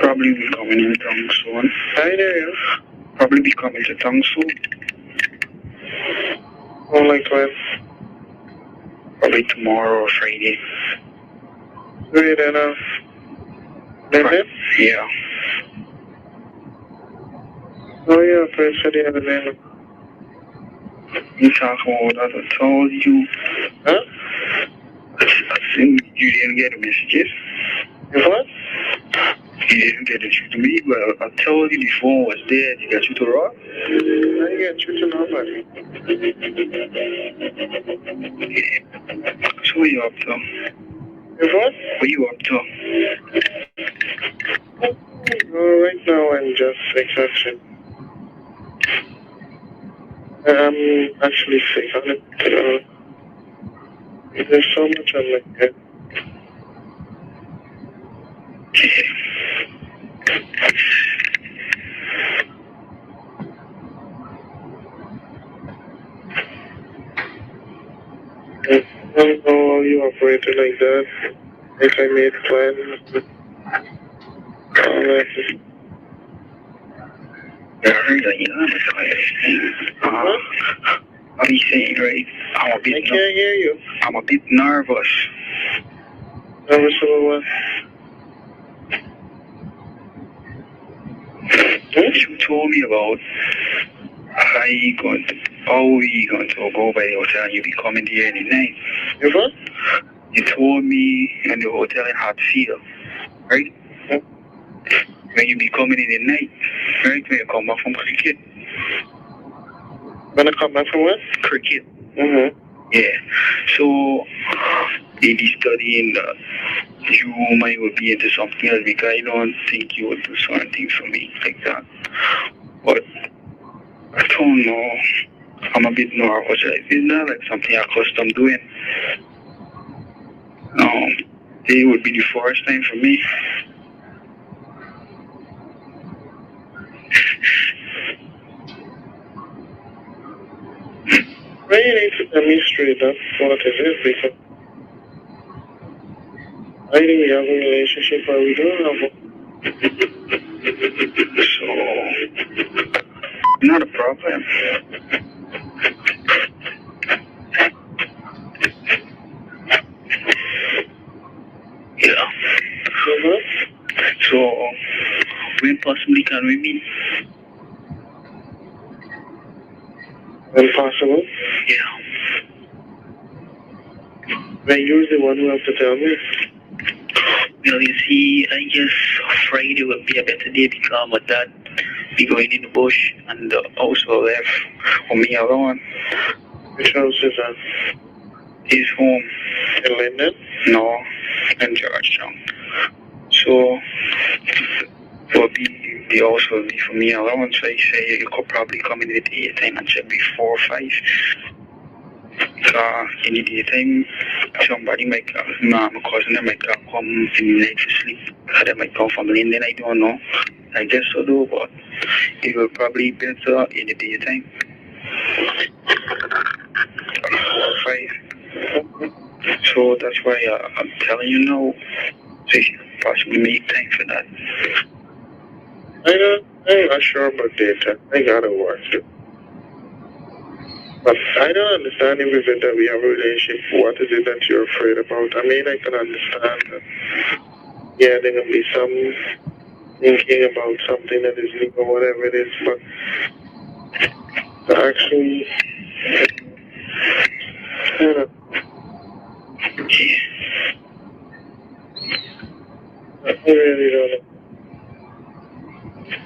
Probably be coming in town soon. Hi there. Probably be coming to town soon. Oh, like when? Probably tomorrow or Friday. Great enough. Then? Yeah. Oh yeah, Prince said the other day. You talk about that I told you. Huh? I think you didn't get the messages. What? You didn't get it to me, but I told you the phone was dead. You got you to Rob? I got you to nobody. Yeah. So what you up to? What? What you up to? Right now I'm just exhausted. I'm actually sick on it. There's so much on my head. I don't know how you operated like that. Like I made plans. All that. Yeah, really, what are you saying, right? I can't hear you. I'm a bit nervous. Nervous about what? You told me about how we going to go by the hotel and you be coming here any night. You what? You told me in the hotel in Hartsfield, right? Yeah. When you be coming in the night, right? When you come back from cricket. When I come back from what? Cricket. Mm-hmm. Yeah. So, they be studying that you might would be into something else because I don't think you would do certain things for me like that. But I don't know. I'm a bit nervous. It's not like something I'm accustomed doing. It would be the first time for me. Well, you need to tell me straight up what it is, because either we have a relationship or we don't have one. So, not a problem. Yeah. So, when possibly can we meet? When possible? Yeah. When you're the one who have to tell me. Well, you see, I guess Friday would be a better day because my dad be going in the bush and the house will left for me alone. Which house is that? His home. In Linden? No, in Georgetown. So, it will be the house will be for me alone. So I say you could probably come in the daytime and check before 5. In the daytime, somebody might come, my cousin might come in the night to sleep. They might come from Linden, I don't know. I guess so though, but it will probably be better in the daytime. 5. So that's why I'm telling you now, so you can possibly make time for that. I'm not sure about daytime. I gotta work too. But I don't understand if it's that we have a relationship. What is it that you're afraid about? I mean, I can understand that. Yeah, there can be some thinking about something that is legal, whatever it is, but actually, I don't know. I really don't know.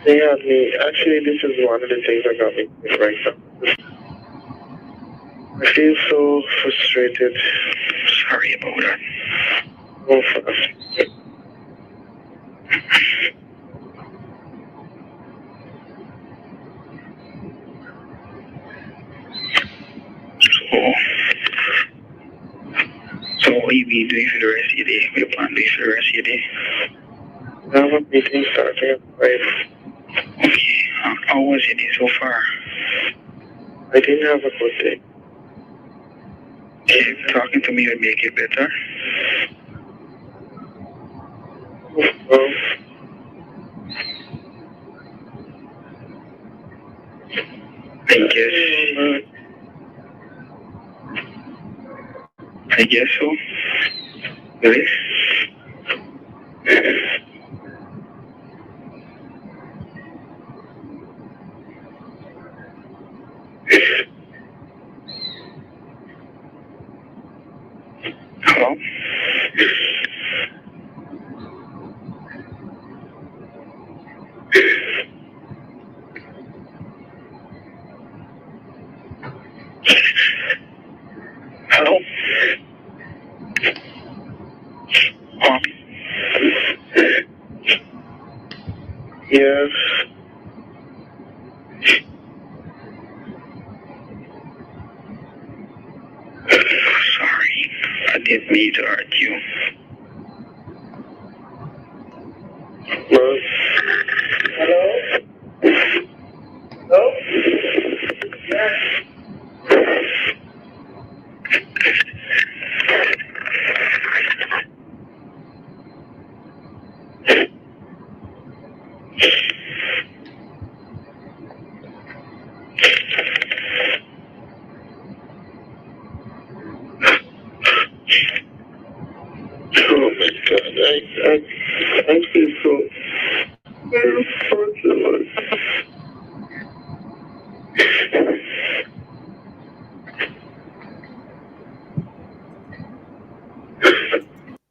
They had me, actually, this is one of the things that got me right now. I feel so frustrated. Sorry about that. Oh, fast. So what will you be doing for the rest of your day? What do you plan to do for the rest of your day? I have a meeting starting at 5. Okay. How was your day so far? I didn't have a good day. Okay, talking to me would make it better. Well, I guess so. Really? Hello? Hello? Yes. Sorry, I didn't mean to hurt you. Hello? Hello? Hello? Yes. Oh my God, I feel so very fortunate.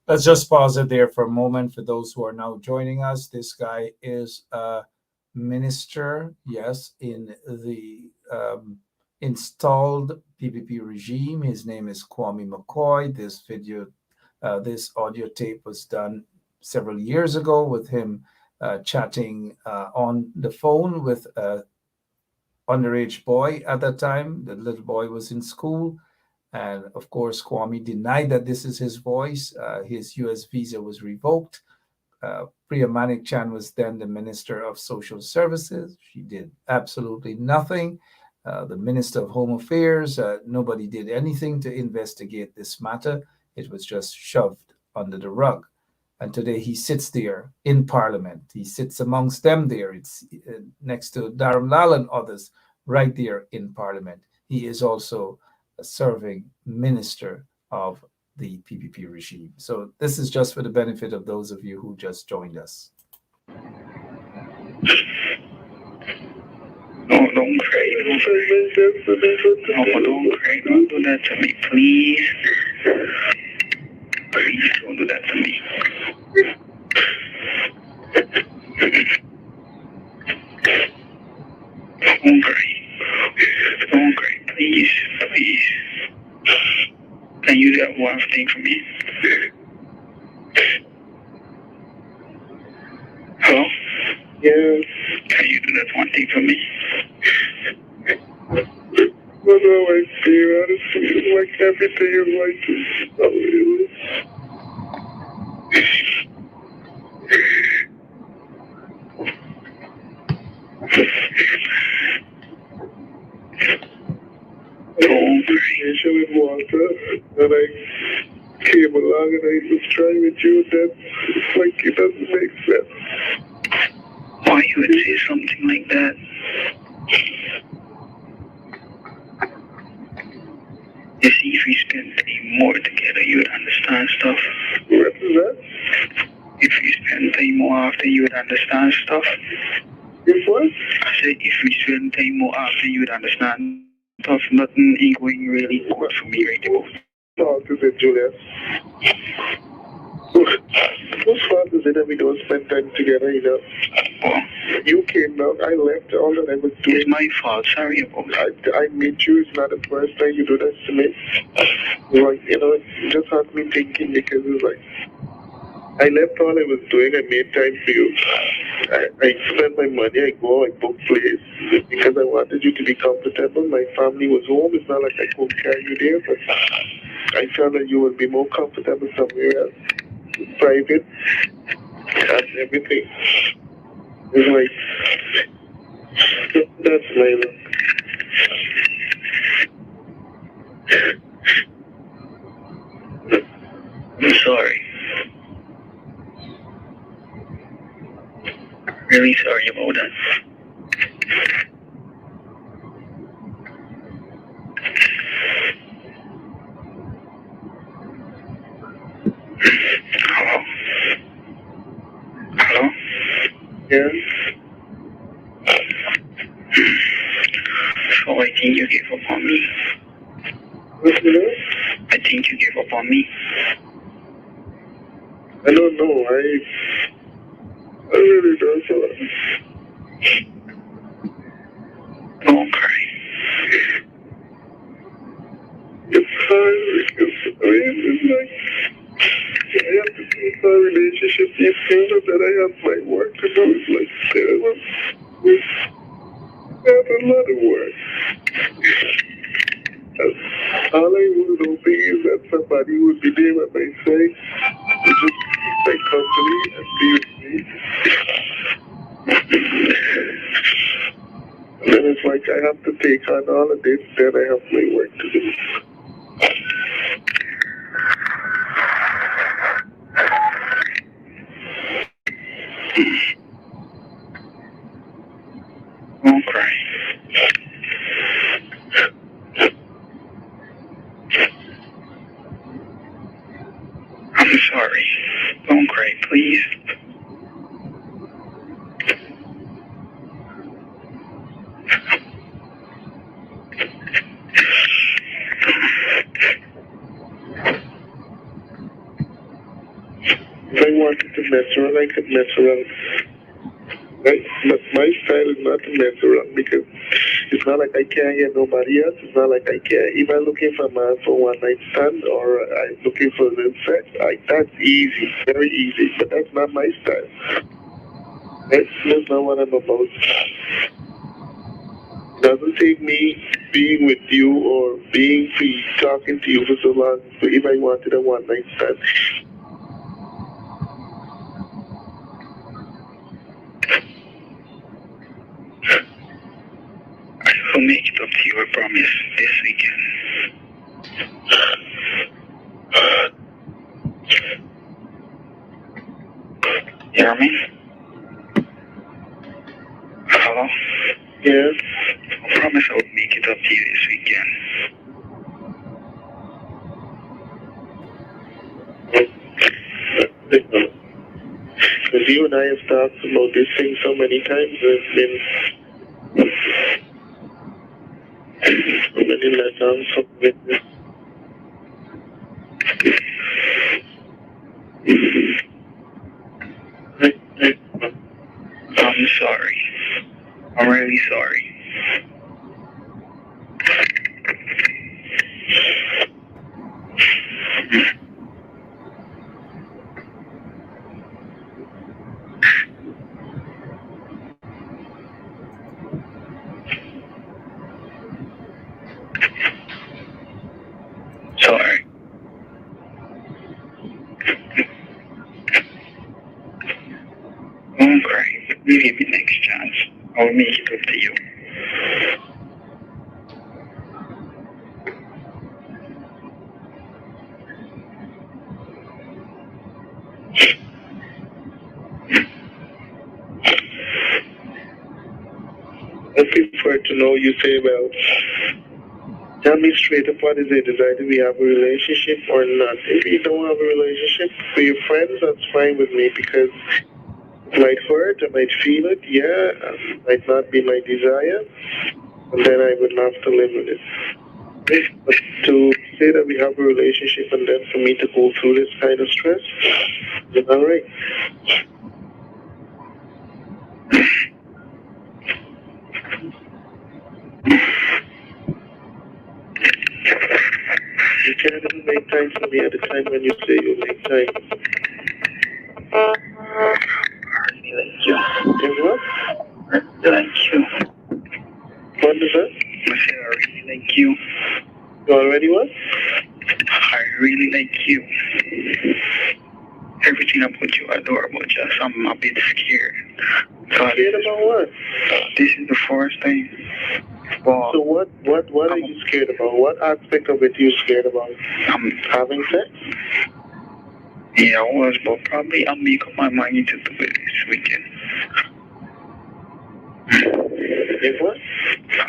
Let's just pause it there for a moment for those who are now joining us. This guy is a minister, yes, in the installed PPP regime. His name is Kwame McCoy. This audio tape was done several years ago with him chatting on the phone with underage boy at that time. The little boy was in school. And of course, Kwame denied that this is his voice. His US visa was revoked. Priya Manik Chan was then the Minister of Social Services. She did absolutely nothing. The Minister of Home Affairs, nobody did anything to investigate this matter. It was just shoved under the rug. And today he sits there in Parliament. He sits amongst them there. It's next to Dharam Lal and others right there in Parliament. He is also a serving minister of the PPP regime. So this is just for the benefit of those of you who just joined us. No, don't cry. No, don't cry. Don't do that to me, please. Please don't do that to me. Don't cry. Don't cry, please. Please. Can you do that one thing for me? Hello? Yeah. Can you do that one thing for me? What do I say? Honestly, like everything in life is so real. With water, and I came along and I was trying with you. That like it doesn't make sense. Why you would say something like that? You see, if we spend time more together, you would understand stuff. What is that? If we spend time more after, you would understand stuff. If what? I said, if we spend time more after, you would understand stuff. Nothing ain't going really good for me right now. Fault is it, Julius? Whose fault is it that we don't spend time together, you know? You came down, I left, all that I was doing. It's my fault, sorry about that. I met you, it's not the first time you do that to me. Like, you know, it just had me thinking because it's like, I left all I was doing, I made time for you. I spent my money, I go, I book place because I wanted you to be comfortable. My family was home, it's not like I couldn't carry you there, but I felt that you would be more comfortable somewhere else. Private and everything. It's like, that's Layla. I'm sorry. Really sorry about that. Hello? Hello? Yes? So I think you gave up on me. What's that? I think you gave up on me. I don't know. I really don't know. Don't cry. It's hard because it's like I have to keep my relationship. You feel that I have my work to do. It's like I have a lot of work. All I was hoping is that somebody would be there at my side to just keep my company and be with me. And then it's like I have to take on all of this, then I have my work to do. Don't cry. I'm sorry. Don't cry, please. If I wanted to mess around, I could mess around. Right? But my style is not to mess around because it's not like I can't get nobody else. It's not like I can't. If I'm looking for a man for one night stand or I'm looking for a little sex, that's easy, very easy. But that's not my style. That's not what I'm about. Doesn't take me being with you or being free, talking to you for so long. So if I wanted a one night stand, I will make it up to you, I promise, this weekend. You hear me? Hello? Yeah? I promise I will make it up to you this weekend. Because you and I have talked about this thing so many times, there's been so many letdowns, so many. I'm sorry. I'm really sorry. Sorry. Don't cry. You give me next chance. I'll make it up to you. I prefer to know you say, well, tell me straight up what is it? Is either we have a relationship or not? If we don't have a relationship, for your friends, that's fine with me because it might hurt, I might feel it, yeah, might not be my desire, and then I would have to live with it. But to say that we have a relationship and then for me to go through this kind of stress, is not right. You can't even make time for me at the time when you say you'll make time. Thank you. Is what? Thank you. What is that? I said I really like you. You already what? I really like you. Everything about you adorable, just I'm a bit scared. Scared about what? This is the first time. Well, so what are you scared about? What aspect of it are you scared about? Having sex? Yeah, I was, but probably I'll make up my mind to do it this weekend. If what?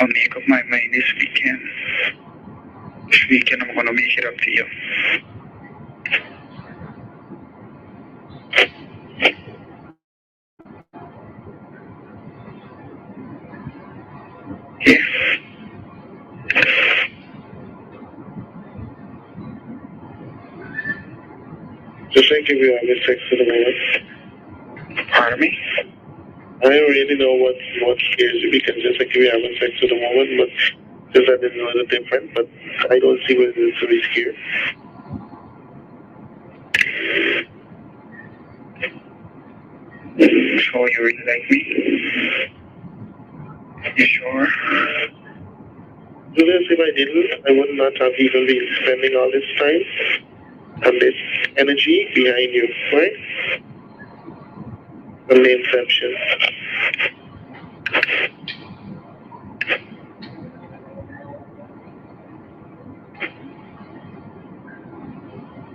I'll make up my mind this weekend. This weekend I'm gonna make it up to you. Yeah. Just like if you have sex for the moment. Pardon me? I don't really know what scares you because just like if you having sex for the moment, but just I didn't know the difference, but I don't see what it is to be scared. So you really like me? You sure? Julius, if I didn't, I would not have even been spending all this time and this energy behind you, right? From the inception.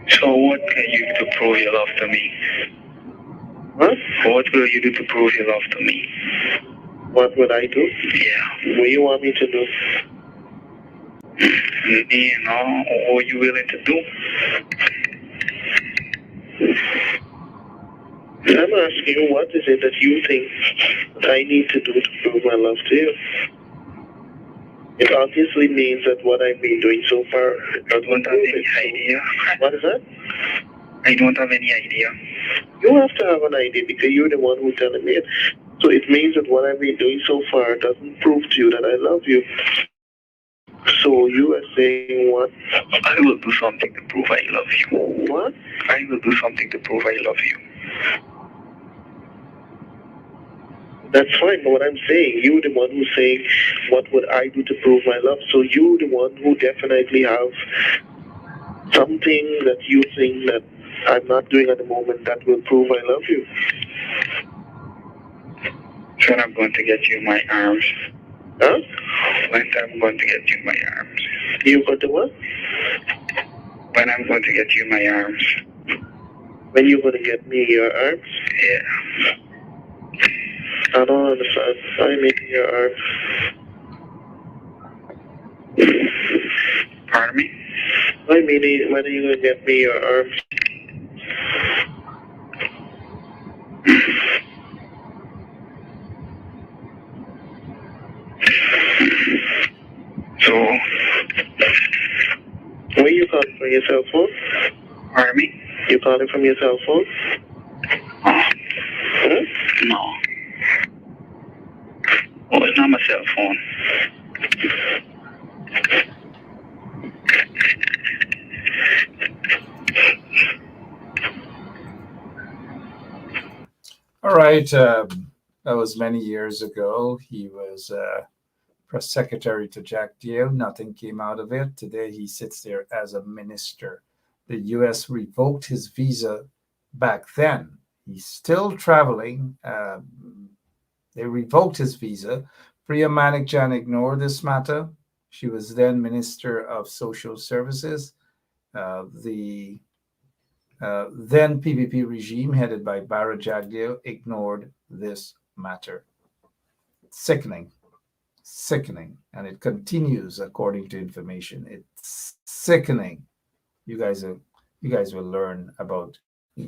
So what can you do to prove your love to me? What? What will you do to prove your love to me? What would I do? Yeah. What do you want me to do? You know, what are you willing to do? I'm asking you, what is it that you think that I need to do to prove my love to you? It obviously means that what I've been doing so far, I don't have any idea. What is that? I don't have any idea. You have to have an idea because you're the one who's telling me it. So it means that what I've been doing so far doesn't prove to you that I love you. So you are saying what? I will do something to prove I love you. What? I will do something to prove I love you. That's fine, but what I'm saying, you the one who's saying, what would I do to prove my love? So you the one who definitely have something that you think that I'm not doing at the moment that will prove I love you. So I'm going to get you in my arms. Huh? When I'm going to get you in my arms. You got the what? When I'm going to get you in my arms. When you going to get me in your arms? Yeah. I don't understand. I mean in your arms. Pardon me? I mean, when are you going to get me in your arms? So, where you calling from your cell phone? pardon me? You calling from your cell phone? No. Oh, it's not my cell phone. All right. That was many years ago. He was press secretary to Jack Deere. Nothing came out of it. Today he sits there as a minister. The U.S. revoked his visa back then. He's still traveling. They revoked his visa. Priya Manikjan ignored this matter. She was then Minister of Social Services. The then PPP regime, headed by Bara Jagdeo, ignored this matter. Sickening. Sickening. And it continues according to information. It's sickening. You guys will learn about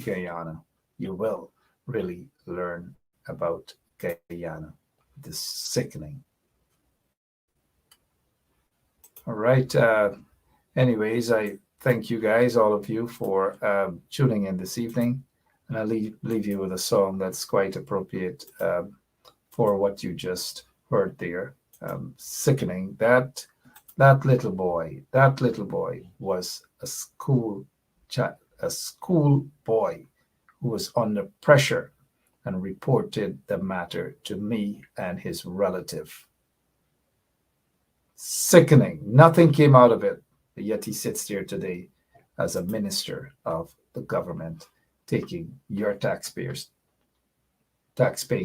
Guyana. You will really learn about Guyana. It is sickening. All right. Anyways, I thank you guys, all of you, for tuning in this evening. And I'll leave you with a song that's quite appropriate for what you just heard there. Sickening. That little boy was a school boy who was under pressure and reported the matter to me and his relative. Sickening. Nothing came out of it, but yet he sits there today as a minister of the government, taking your tax-paying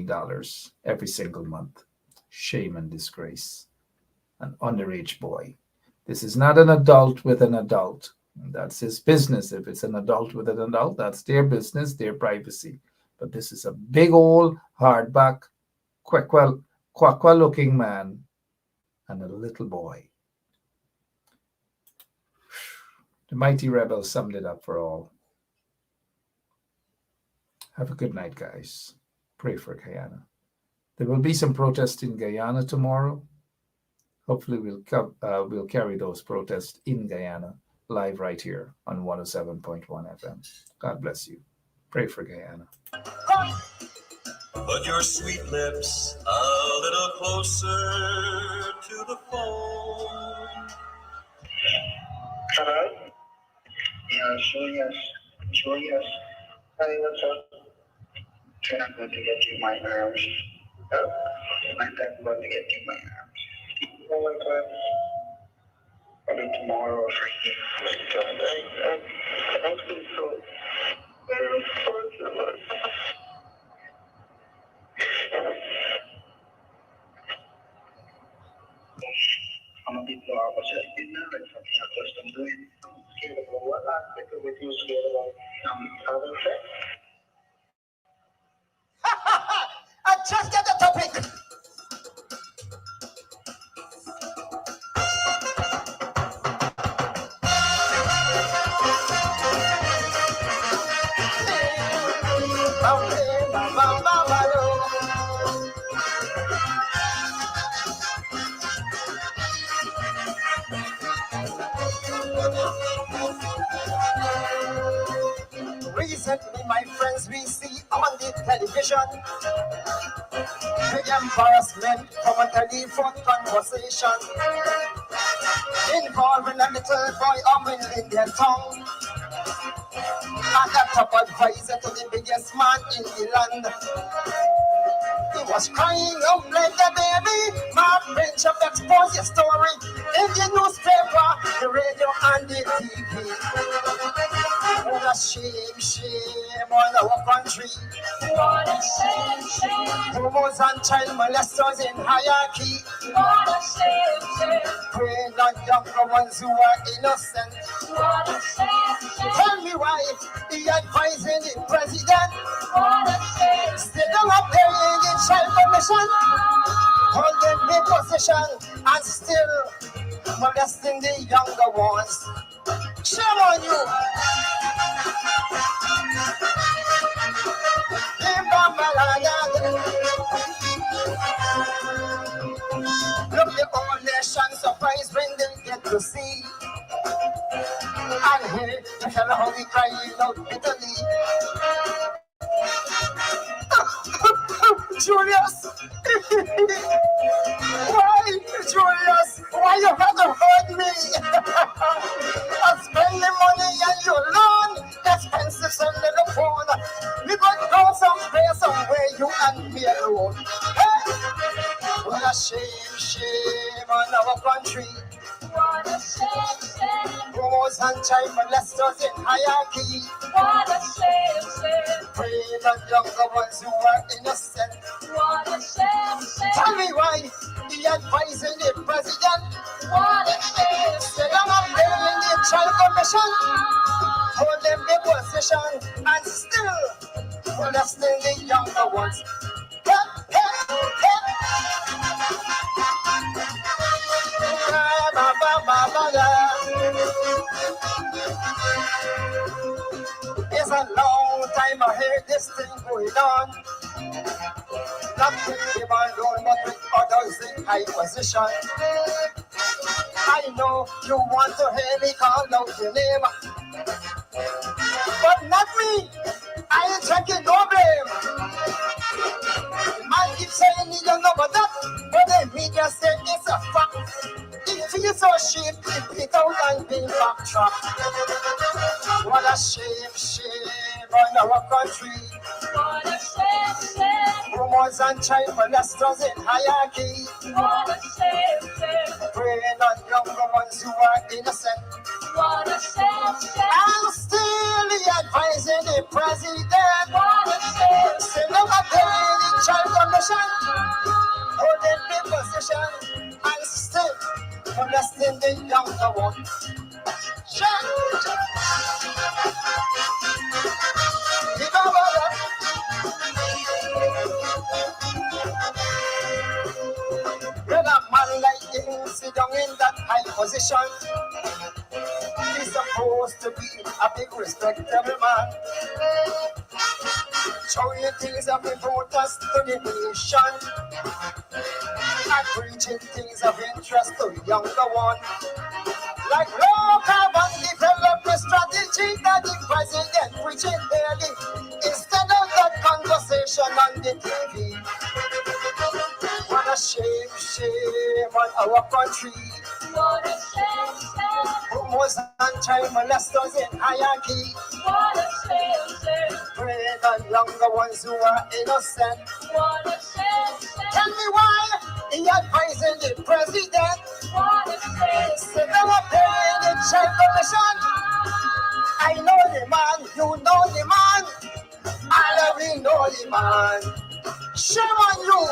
dollars every single month. Shame and disgrace. An underage boy. This is not an adult with an adult. That's his business. If it's an adult with an adult, that's their business, their privacy. But this is a big old hardback, quaqua-looking man and a little boy. The mighty rebel summed it up for all. Have a good night, guys. Pray for Guyana. There will be some protests in Guyana tomorrow. Hopefully we'll carry those protests in Guyana live right here on 107.1 FM. God bless you. Pray for Guyana. Put your sweet lips a little closer to the phone. Hello? Yeah, sure, yes. Sure, yes. Hey, what's up? Then I'm going to get you in my arms. Oh, I'm going to get you in my arms. Oh my God. Probably tomorrow or Friday. I feel so very fortunate. I'm a bit more obsessed with marriage. Something I'm just doing. I'm scared about what aspect of it you're scared about? Having sex? I just get the topic. Recently, my friends, we see on the television the embarrassment from a telephone conversation involving a little boy humming in their tongue. And a top advisor to the biggest man in the land. He was crying out like a baby. Mark Bishop exposed your story in the newspaper, the radio, and the TV. What a shame, shame on our country. What a shame, shame. Homos and child molesters in hierarchy. What a shame, shame. Preying on younger ones who are innocent. What a shame, shame. Tell me why he advising the president. What a shame. Stay down up there in the child commission. Holding big position and still molesting the younger ones. Shame on you. Look, the whole nation surprised when they get to see and hear the hell how we crying out bitterly. Julius, why, Julius? Why you have to hurt me? I spend the money and you loan expensive son of the phone. We got go somewhere, somewhere you and me alone. Hey, what a shame, shame on our country. What a shame, shame. Homos and child molesters in hierarchy. What a shame, shame. Preying on younger ones who are innocent. What a shame, shame. Tell me why he advising the president. What a shame. Sit down up there in the child commission. Hold them big position and still molesting the younger ones. Hey, hey, hey. It's a long time I heard this thing going on. Not with him alone, but with others in high position. I know you want to hear me call out your name, but not me. I ain't taking no blame. Man keep saying he don't know about that, but the media say it's a fact. He feels so shame, he beat out and being backtracked. What a shame, shame on our country. What a shame, shame. Homos and child molesters in hierarchy. What a shame, shame. Preying on younger ones who are innocent. What a shame, shame. And still he advising the president. What a shame. Still over there in the child commission. Holding big position and still molesting the younger ones. Shame. Keep on rolling. When a man like him sit down in that high position, he's supposed to be a big respectable man. Showing things of importance to the nation and preaching things of interest to the younger one. Like low carbon development strategy that the president preaching daily instead of that conversation on the TV. What a shame, shame on our country. What a shame, shame. Homos and child molesters in hierarchy. What a shame, shame. Preying on younger ones who are innocent. What a shame, shame. Tell me why he advising the president. What a shame. Sit down up there in the child commission. I know the man, you know the man. I love you, know the man. Shame on you.